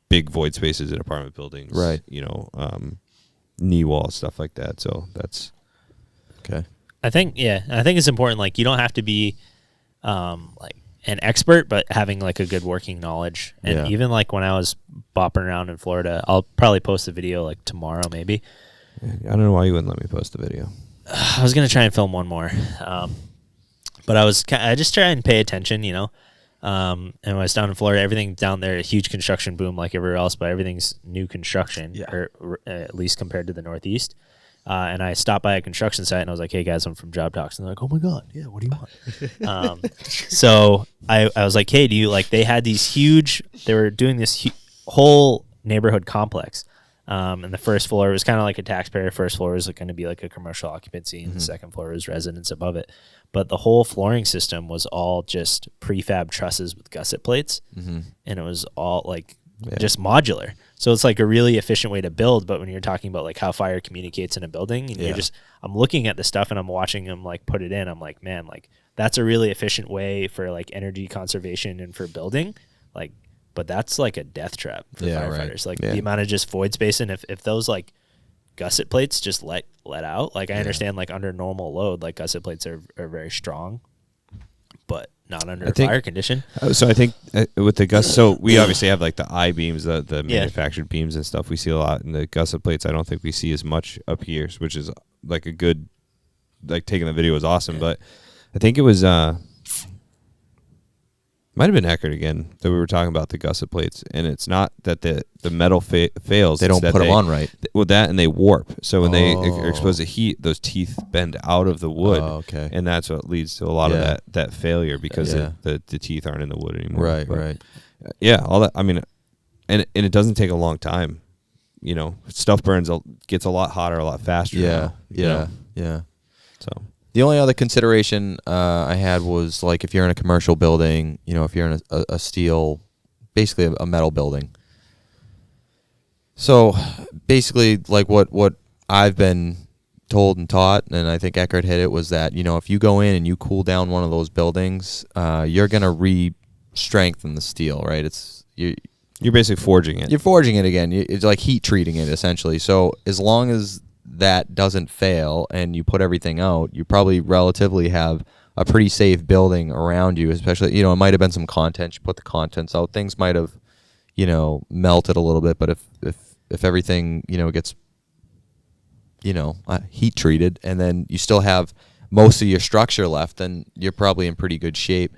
big void spaces in apartment buildings, right? Knee walls, stuff like that. So that's okay. I think it's important. Like, you don't have to be like an expert, but having like a good working knowledge. And even like when I was bopping around in Florida, I'll probably post a video like tomorrow, maybe. I don't know why you wouldn't let me post the video. I was gonna try and film one more, but I just try and pay attention, and when I was down in Florida, everything down there, a huge construction boom like everywhere else, but everything's new construction, or at least compared to the Northeast. And I stopped by a construction site and I was like, "Hey guys, I'm from JobTlks," and they're like, "Oh my god, yeah, what do you want?" So I was like, "Hey, do you like?" They had these huge. They were doing this whole neighborhood complex, and the first floor was kind of like a taxpayer. First floor was going to be like a commercial occupancy, and the second floor was residence above it. But the whole flooring system was all just prefab trusses with gusset plates, and it was all like just modular. So it's like a really efficient way to build. But when you're talking about like how fire communicates in a building, and I'm looking at the stuff and I'm watching them like put it in. I'm like, man, like that's a really efficient way for like energy conservation and for building. Like, but that's like a death trap for firefighters. Like the amount of just void space, and if those like gusset plates just let out, like I understand like under normal load, like gusset plates are very strong, but not under fire condition. So I think with the gusset, so we obviously have like the I-beams, the manufactured beams and stuff we see a lot, and the gusset plates I don't think we see as much up here, which is like a good, like taking the video was awesome, but I think it was might have been Eckert again that we were talking about the gusset plates, and it's not that the metal fails. They don't put them on right. With that, and they warp. So when they are exposed to heat, those teeth bend out of the wood, and that's what leads to a lot of that failure, because the teeth aren't in the wood anymore. Right, right. Yeah, all that. I mean, and it doesn't take a long time. Stuff gets a lot hotter, a lot faster. Yeah. So. The only other consideration I had was like if you're in a commercial building, if you're in a steel, basically a metal building. So basically like what I've been told and taught, and I think Eckert hit it, was that, if you go in and you cool down one of those buildings, you're going to re-strengthen the steel, right? You're basically forging it. You're forging it again. It's like heat treating it essentially. So as long as that doesn't fail and you put everything out, you probably relatively have a pretty safe building around you, especially, it might have been some content. You put the contents out. Things might have, melted a little bit. But if everything, gets, heat treated, and then you still have most of your structure left, then you're probably in pretty good shape.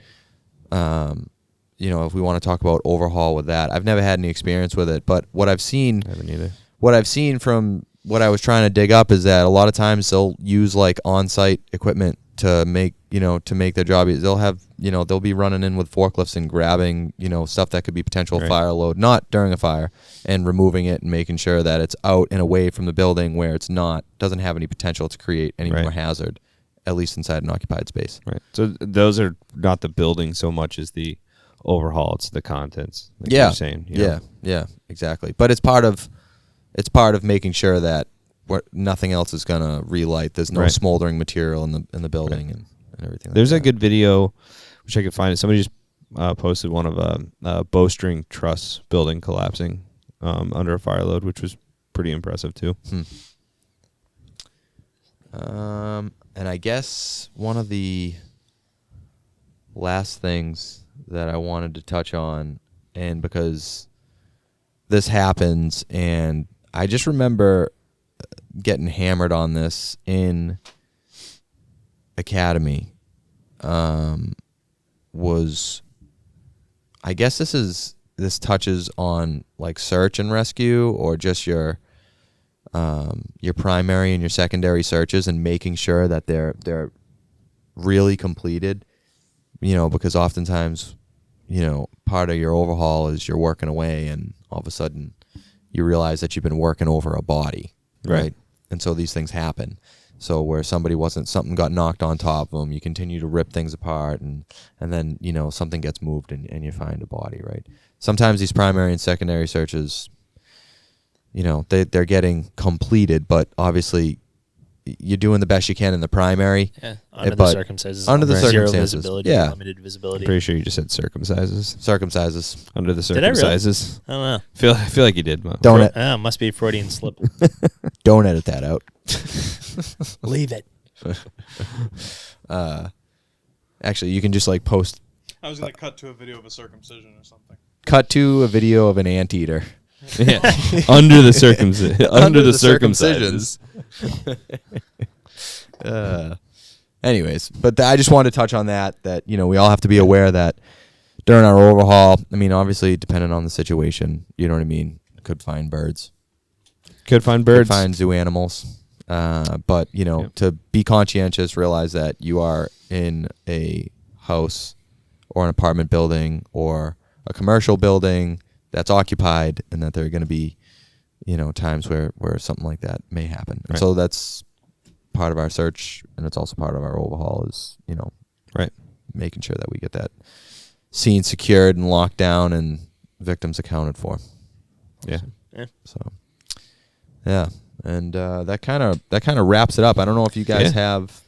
If we want to talk about overhaul with that, I've never had any experience with it, but what I've seen, I haven't either. What I've seen from what I was trying to dig up is that a lot of times they'll use like on-site equipment to make their job. They'll have, they'll be running in with forklifts and grabbing, stuff that could be potential fire load, not during a fire, and removing it and making sure that it's out and away from the building where it's doesn't have any potential to create any more hazard, at least inside an occupied space. Right. So those are not the building so much as the overhaul. It's the contents. Like you're saying. Yeah, exactly. But it's part of making sure that nothing else is gonna relight. There's no smoldering material in the building and everything. There's like a good video, which I could find. Somebody just posted one of a bowstring truss building collapsing under a fire load, which was pretty impressive too. And I guess one of the last things that I wanted to touch on, and because this happens, and I just remember getting hammered on this in academy, was, I guess this touches on like search and rescue, or just your primary and your secondary searches, and making sure that they're really completed, because oftentimes, part of your overhaul is you're working away and all of a sudden you realize that you've been working over a body, right? And so these things happen. So where something got knocked on top of them, you continue to rip things apart, and then, something gets moved and you find a body, right? Sometimes these primary and secondary searches, they're getting completed, but obviously you're doing the best you can in the primary. Yeah, under the circumstances. Zero visibility, limited visibility. I'm pretty sure you just said circumcises. Under the circumcises. Did I really? I don't know. I feel like you did, Mo. Must be a Freudian slip. Don't edit that out. Leave it. Actually, you can just like post. I was going to cut to a video of a circumcision or something. Cut to a video of an anteater. Yeah. Under the circumcisions. Anyways, but I just wanted to touch on that we all have to be aware that during our overhaul, I mean, obviously, depending on the situation, you know what I mean, could find birds. Could find zoo animals. But, to be conscientious, realize that you are in a house or an apartment building or a commercial building that's occupied, and that there are going to be, times where something like that may happen. And so that's part of our search, and it's also part of our overhaul is, making sure that we get that scene secured and locked down and victims accounted for. Yeah. So, yeah. And that kind of wraps it up. I don't know if you guys have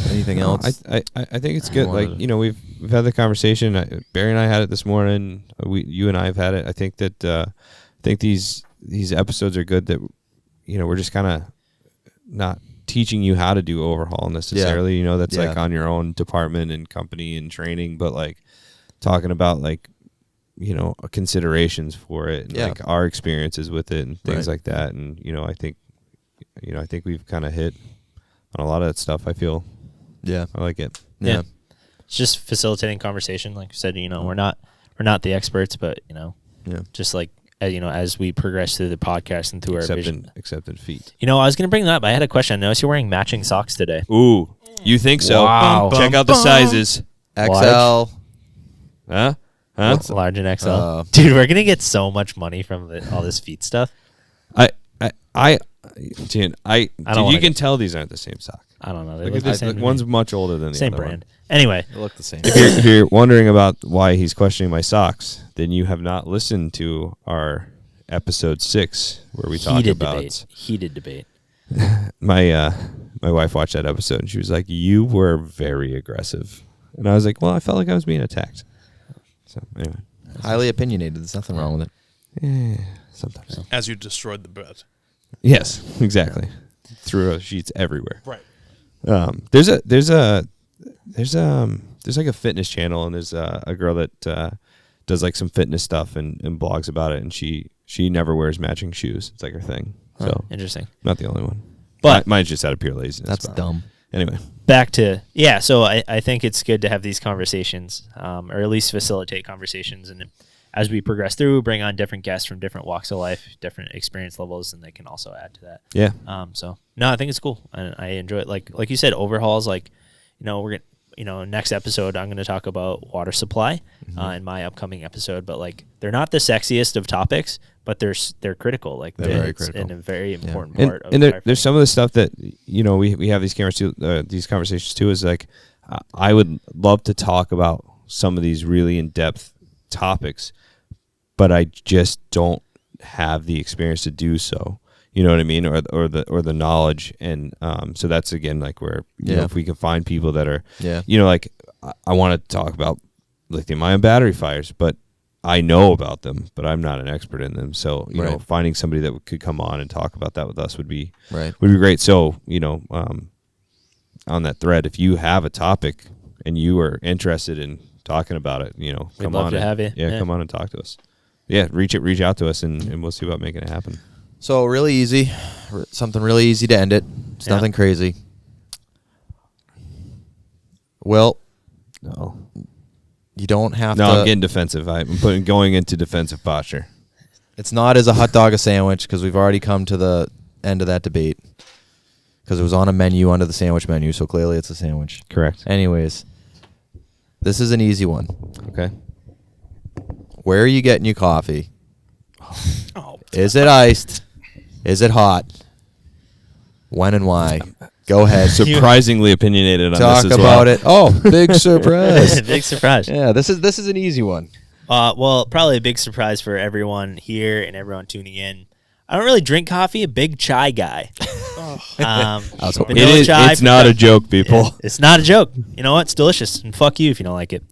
anything else. I think it's good. Like, we've had the conversation. Barry and I had it this morning. You and I have had it. I think that these episodes are good. That we're just kind of not teaching you how to do overhaul necessarily. That's like on your own department and company and training, but like talking about like considerations for it, and like our experiences with it and things like that. And I think we've kind of hit on a lot of that stuff. I feel. Yeah, I like it. Yeah. It's just facilitating conversation. Like I said, we're not the experts, but just like as we progress through the podcast and through our vision. Accepted feet. I was gonna bring that up. I had a question. I noticed you're wearing matching socks today. Ooh, you think so? Wow. Check out the sizes. XL. Huh? Large and XL. Dude, we're gonna get so much money from all this feet stuff. Dude, you can tell these aren't the same sock. I don't know. They look the same. One's much older than the same other brand. One. Anyway, they look the same. If you're wondering about why he's questioning my socks, then you have not listened to our episode 6 where we talked about heated debate. My wife watched that episode and she was like, "You were very aggressive," and I was like, "Well, I felt like I was being attacked." So anyway, highly opinionated. There's nothing wrong with it. Yeah, sometimes. As you destroyed the bed. Yes, exactly. Threw sheets everywhere. Right. There's like a fitness channel, and there's a girl that does like some fitness stuff and blogs about it, and she never wears matching shoes. It's like her thing. So interesting. Not the only one. But mine's just out of pure laziness. That's dumb. Anyway. Back to, so I think it's good to have these conversations, or at least facilitate conversations. And as we progress through, bring on different guests from different walks of life, different experience levels, and they can also add to that. Yeah. So, no, I think it's cool. I enjoy it. Like you said, overhauls, like, we're going to, next episode, I'm going to talk about water supply in my upcoming episode. But, like, they're not the sexiest of topics, but they're critical. Like, they're very critical. And a very important and, part of and there's some of the stuff that, we have these these conversations too, is like, I would love to talk about some of these really in-depth topics, but I just don't have the experience to do so. You know what I mean? Or the knowledge. And so that's, again, like where, you know, if we can find people that are, like I want to talk about lithium-ion battery fires, but I know about them, but I'm not an expert in them. So, you know, finding somebody that could come on and talk about that with us would be great. So, on that thread, if you have a topic and you are interested in talking about it, come on. We'd love to have you. Yeah, come on and talk to us. Yeah, reach out to us, and we'll see about making it happen. So really easy, something really easy to end it. It's nothing crazy. Well, no, you don't have to. No, I'm getting defensive. I'm going into defensive posture. It's not as a hot dog a sandwich, because we've already come to the end of that debate. Because it was on a menu under the sandwich menu, so clearly it's a sandwich. Correct. Anyways, this is an easy one. Okay. Where are you getting your coffee? Oh. Is it iced? Is it hot? When and why? Go ahead. Surprisingly opinionated on Talk this as about well. it. Oh, big surprise. Big surprise. Yeah, this is an easy one. Well, probably a big surprise for everyone here and everyone tuning in. I don't really drink coffee. A big chai guy. It's not a joke, people. Yeah, it's not a joke. You know what? It's delicious. And fuck you if you don't like it.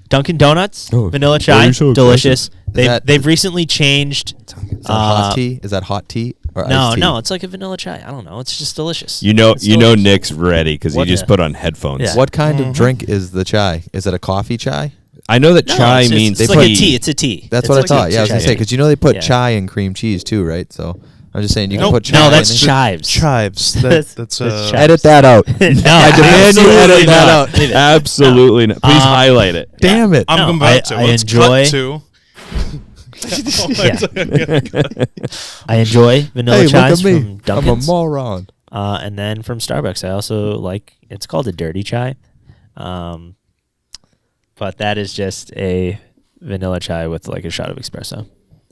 Dunkin' Donuts, vanilla chai, so delicious. They've recently changed. Is that hot tea? Is that hot tea or iced tea? No, it's like a vanilla chai. I don't know. It's just delicious. It's Nick's ready because he just put on headphones. Yeah. What kind of drink is the chai? Is it a coffee chai? I know that chai means it's like a tea. It's a tea. That's what I thought. Yeah, I was gonna say, because they put chai in cream cheese too, right? So I'm just saying you can put chai. No, that's chives. Chives. That's edit that out. No, I demand you edit that out. Absolutely not. Please highlight it. Damn it. I'm about to. I Let's enjoy. cut to. I enjoy vanilla chais from I'm a Dunkin's. moron. And then from Starbucks, I also like. It's called a dirty chai. But that is just a vanilla chai with like a shot of espresso.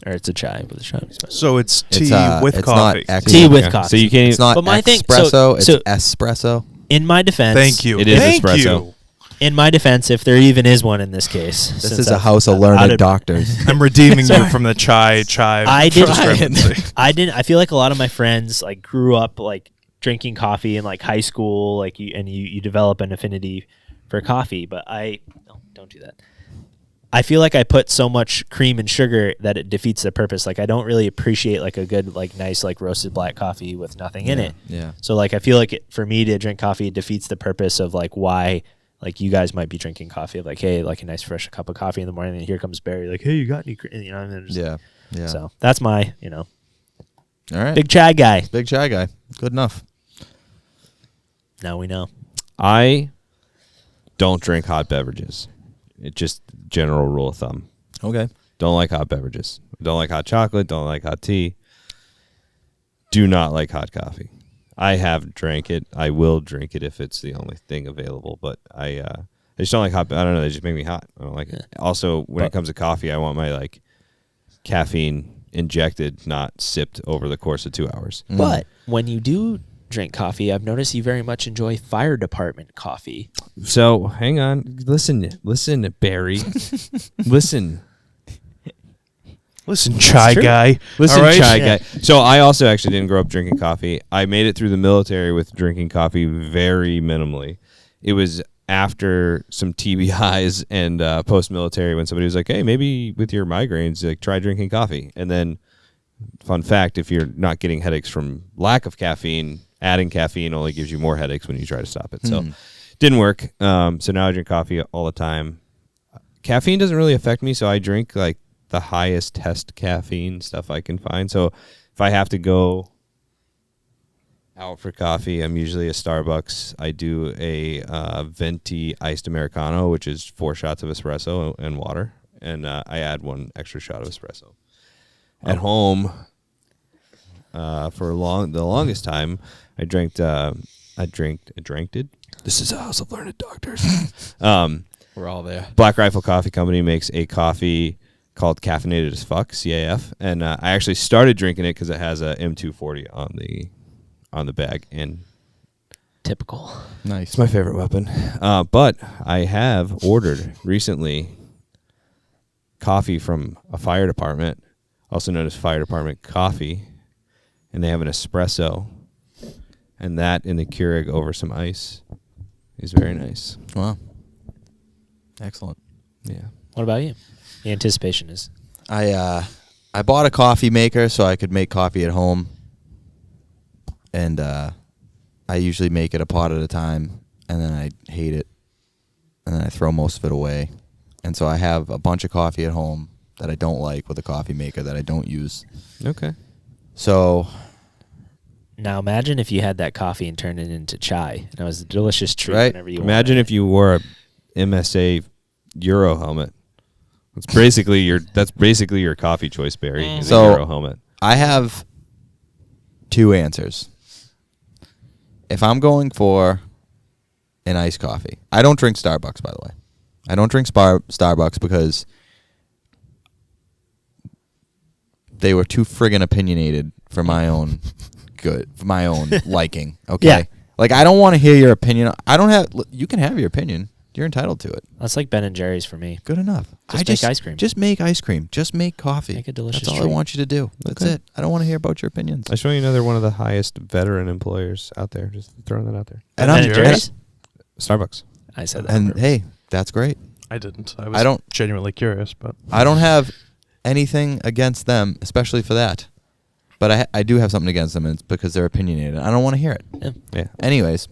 Or it's a chai with a shot of espresso. So it's tea with it's coffee. Not tea with coffee. So you can't. It's not But my thing- espresso. so- It's espresso. In my defense, Thank you. It is Thank espresso. you. In my defense, if there even is one in this case, This since is a I've- house of out learned of- doctors. I'm redeeming you from the chive I didn't. discrepancy. I feel like a lot of my friends like grew up like drinking coffee in like high school, like you develop an affinity for coffee. But don't do that. I feel like I put so much cream and sugar that it defeats the purpose. Like I don't really appreciate like a good like nice like roasted black coffee with nothing in it. Yeah. So like I feel like for me to drink coffee, it defeats the purpose of like why like you guys might be drinking coffee. Like hey, like a nice fresh cup of coffee in the morning, and here comes Barry. Like hey, you got any? You know, and then just, Yeah. So that's my All right. big chai guy. Big chai guy. Good enough. Now we know. I don't drink hot beverages. It's just general rule of thumb. Okay. Don't like hot beverages. Don't like hot chocolate. Don't like hot tea. Do not like hot coffee. I have drank it. I will drink it if it's the only thing available. But I just don't like hot. I don't know. They just make me hot. I don't like it. Also, when it comes to coffee, I want my like caffeine injected, not sipped over the course of 2 hours. But when you do drink coffee, I've noticed you very much enjoy fire department coffee. So hang on. Listen, Barry. Listen, chai guy. Listen, All right? chai guy. So I also actually didn't grow up drinking coffee. I made it through the military with drinking coffee very minimally. It was after some TBIs and post-military when somebody was like, hey, maybe with your migraines, like try drinking coffee. And then fun fact, if you're not getting headaches from lack of caffeine, adding caffeine only gives you more headaches when you try to stop it. So didn't work. So now I drink coffee all the time. Caffeine doesn't really affect me, so I drink like the highest test caffeine stuff I can find. So if I have to go out for coffee, I'm usually a Starbucks. I do a venti iced Americano, which is 4 shots of espresso and water, and I add 1 extra shot of espresso. At home, for the longest time, I drank it. This is a house of learned doctors. We're all there. Black Rifle Coffee Company makes a coffee called Caffeinated as Fuck, CAF, and I actually started drinking it because it has a M240 on the bag, and typical. Nice. It's my favorite weapon. But I have ordered recently coffee from a fire department, also known as fire department coffee, and they have an espresso, and that in the Keurig over some ice is very nice. Wow. Excellent. Yeah. What about you? The anticipation is. I bought a coffee maker so I could make coffee at home, and I usually make it a pot at a time, and then I hate it, and then I throw most of it away. And so I have a bunch of coffee at home that I don't like with a coffee maker that I don't use. Okay. So now imagine if you had that coffee and turned it into chai, and it was a delicious treat Right. whenever you Imagine wanted if you wore a MSA Euro helmet. That's basically your coffee choice, Barry. Is So- a Euro helmet. I have 2 answers. If I'm going for an iced coffee, I don't drink Starbucks, by the way. I don't drink Starbucks because they were too friggin' opinionated for my own liking. Okay. Yeah. Like, I don't want to hear your opinion. You can have your opinion. You're entitled to it. That's like Ben and Jerry's for me. Good enough. Just make ice cream. Just make ice cream. Just make coffee. Make a delicious That's all I treat. want you to do. That's Okay. it. I don't want to hear about your opinions. I show you another one of the highest veteran employers out there. Just throwing that out there. And Ben I'm and Jerry's? Starbucks. I said that. and hey, that's great. I didn't. I I don't- genuinely curious, but I don't have anything against them, especially for that. But I do have something against them, and it's because they're opinionated. I don't want to hear it. Yeah. Yeah. Anyways,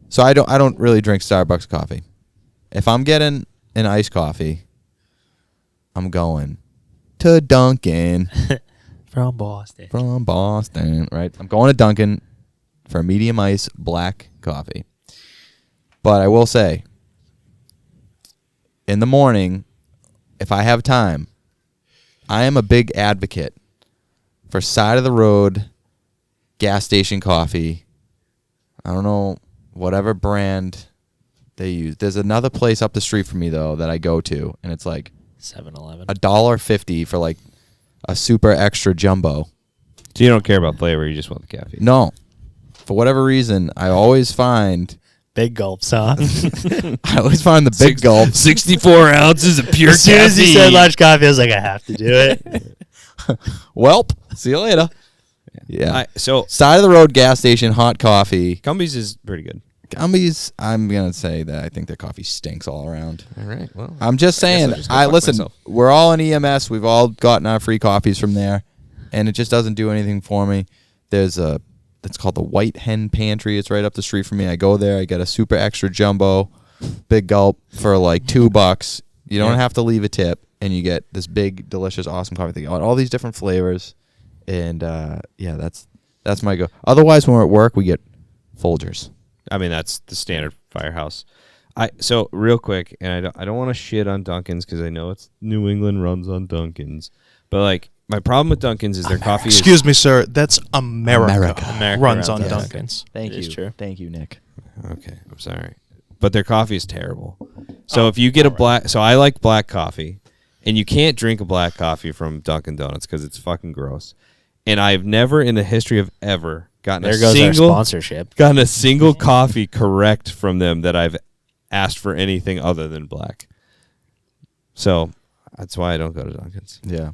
so I don't really drink Starbucks coffee. If I'm getting an iced coffee, I'm going to Dunkin'. From Boston. From Boston, right? I'm going to Dunkin' for a medium ice black coffee. But I will say, in the morning, if I have time, I am a big advocate for side of the road gas station coffee. I don't know, whatever brand they use. There's another place up the street from me, though, that I go to, and it's like 7-Eleven. $1.50 for like a super extra jumbo. So you don't care about flavor, you just want the caffeine. No. For whatever reason, I always find Big gulps, huh? the big gulp. 64 ounces of pure As soon as you said large coffee, I was like, I have to do it. Welp. See you later. Yeah. So Side of the road gas station, hot coffee. Gumby's is pretty good. Gumby's, I'm going to say that I think their coffee stinks all around. All right. Well, I'm just saying, I'll just go fuck listen, myself. we're all in EMS. We've all gotten our free coffees from there, and it just doesn't do anything for me. It's called the White Hen Pantry. It's right up the street from me. I go there. I get a super extra jumbo, big gulp for like $2. You don't have to leave a tip, and you get this big, delicious, awesome coffee. They got all these different flavors, and that's my go. Otherwise, when we're at work, we get Folgers. I mean, that's the standard firehouse. So real quick, and I don't want to shit on Dunkin's because I know it's New England runs on Dunkin's, but like my problem with Dunkin's is their coffee. Excuse me, sir. That's America. America runs on runs on Dunkin's. Thank It you. is true. Thank you, Nick. Okay, I'm sorry, but their coffee is terrible. So if you get so I like black coffee, and you can't drink a black coffee from Dunkin' Donuts because it's fucking gross. And I've never in the history of ever gotten There goes our sponsorship. gotten a single coffee correct from them that I've asked for anything other than black. So that's why I don't go to Dunkin's. Yeah.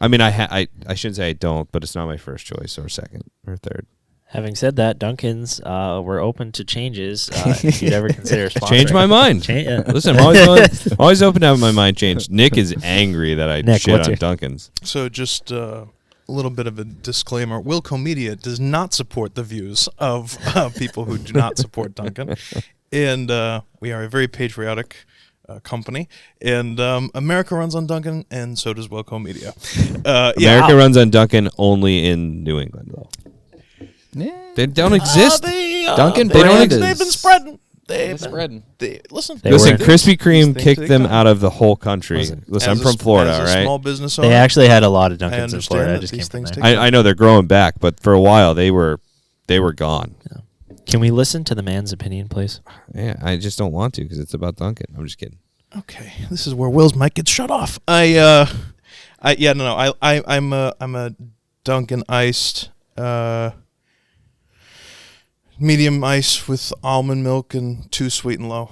I mean, I shouldn't say I don't, but it's not my first choice or second or third. Having said that, Dunkin's, we're open to changes if you'd ever consider sponsoring. Change my mind. Listen, I'm always open to have my mind changed. Nick is angry that I Nick, shit what's on your- Dunkin's. So just a little bit of a disclaimer. WillCo Media does not support the views of people who do not support Duncan. And we are a very patriotic company. And America runs on Duncan, and so does WillCo Media. America runs on Duncan only in New England, though. Yeah. They don't exist. Duncan they've brand been is spreading. they're spreading. Listen, Krispy Kreme these kicked things them take time. out of the whole country. Listen, I'm from Florida, as a right? small business owner, They actually had a lot of Dunkins in understand Florida. I that just these came from things there. take I know they're growing back, but for a while they were gone. Can we listen to the man's opinion, please? Yeah, I just don't want to because it's about Duncan. I'm just kidding. Okay, this is where Will's mic gets shut off. I'm a Dunkin' iced, medium ice with almond milk and 2 sweet and low,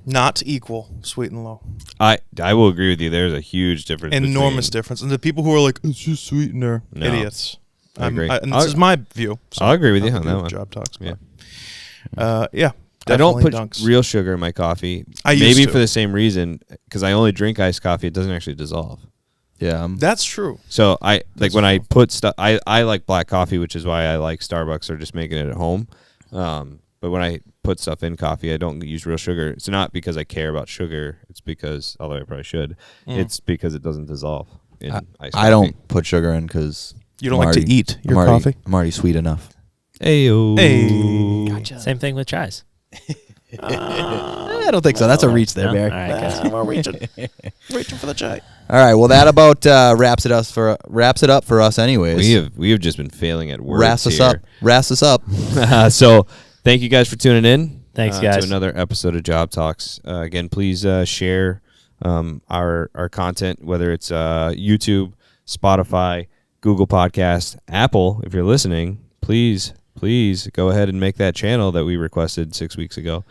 not equal sweet and low. I will agree with you. There's a huge difference. Enormous difference, and the people who are like it's just sweetener, No, idiots. I agree. And this is my view. I'll agree with you nothing on to that do one. with Job Talks. Yeah. Yeah. I don't put Dunks. real sugar in my coffee. I used Maybe to. for the same reason because I only drink iced coffee. It doesn't actually dissolve. Yeah. That's true. So I That's when I true. put stuff. I like black coffee, which is why I like Starbucks or just making it at home. But when I put stuff in coffee, I don't use real sugar. It's not because I care about sugar. It's because, although I probably should, it's because it doesn't dissolve in iced coffee. I don't put sugar in because You don't like to eat your coffee? I'm already sweet enough. Ayo. Hey. Gotcha. Same thing with chais. I don't think so. That's a reach there, No? Barry. All right, guys. We're reaching for the chai. All right. Well, that about wraps it up for us, anyways. We have just been failing at words Wraps us up. Wraps us up. So thank you guys for tuning in. Thanks, guys. To another episode of Job Talks. Again, please share our content, whether it's YouTube, Spotify, Google Podcast, Apple. If you're listening, please go ahead and make that channel that we requested 6 weeks ago.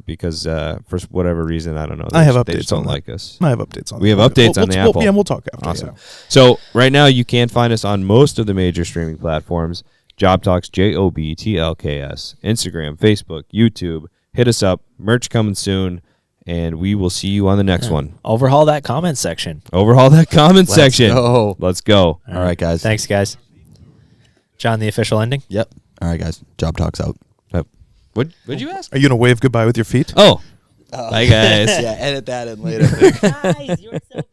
Because for whatever reason, I don't know. I have They updates just don't on that. like us. I have updates on We that. have updates on the Apple. Yeah, we'll talk after. Awesome. Yeah. So right now you can find us on most of the major streaming platforms. JobTlks, JobTlks, Instagram, Facebook, YouTube. Hit us up. Merch coming soon, and we will see you on the next one. Overhaul that comment section. Overhaul that comment Let's section. go. Let's go. All right, guys. Thanks, guys. John, the official ending? Yep. All right, guys. Job Talks out. What'd you ask? Are you gonna wave goodbye with your feet? Oh. Bye, guys. Yeah, edit that in later. Guys, you're so good.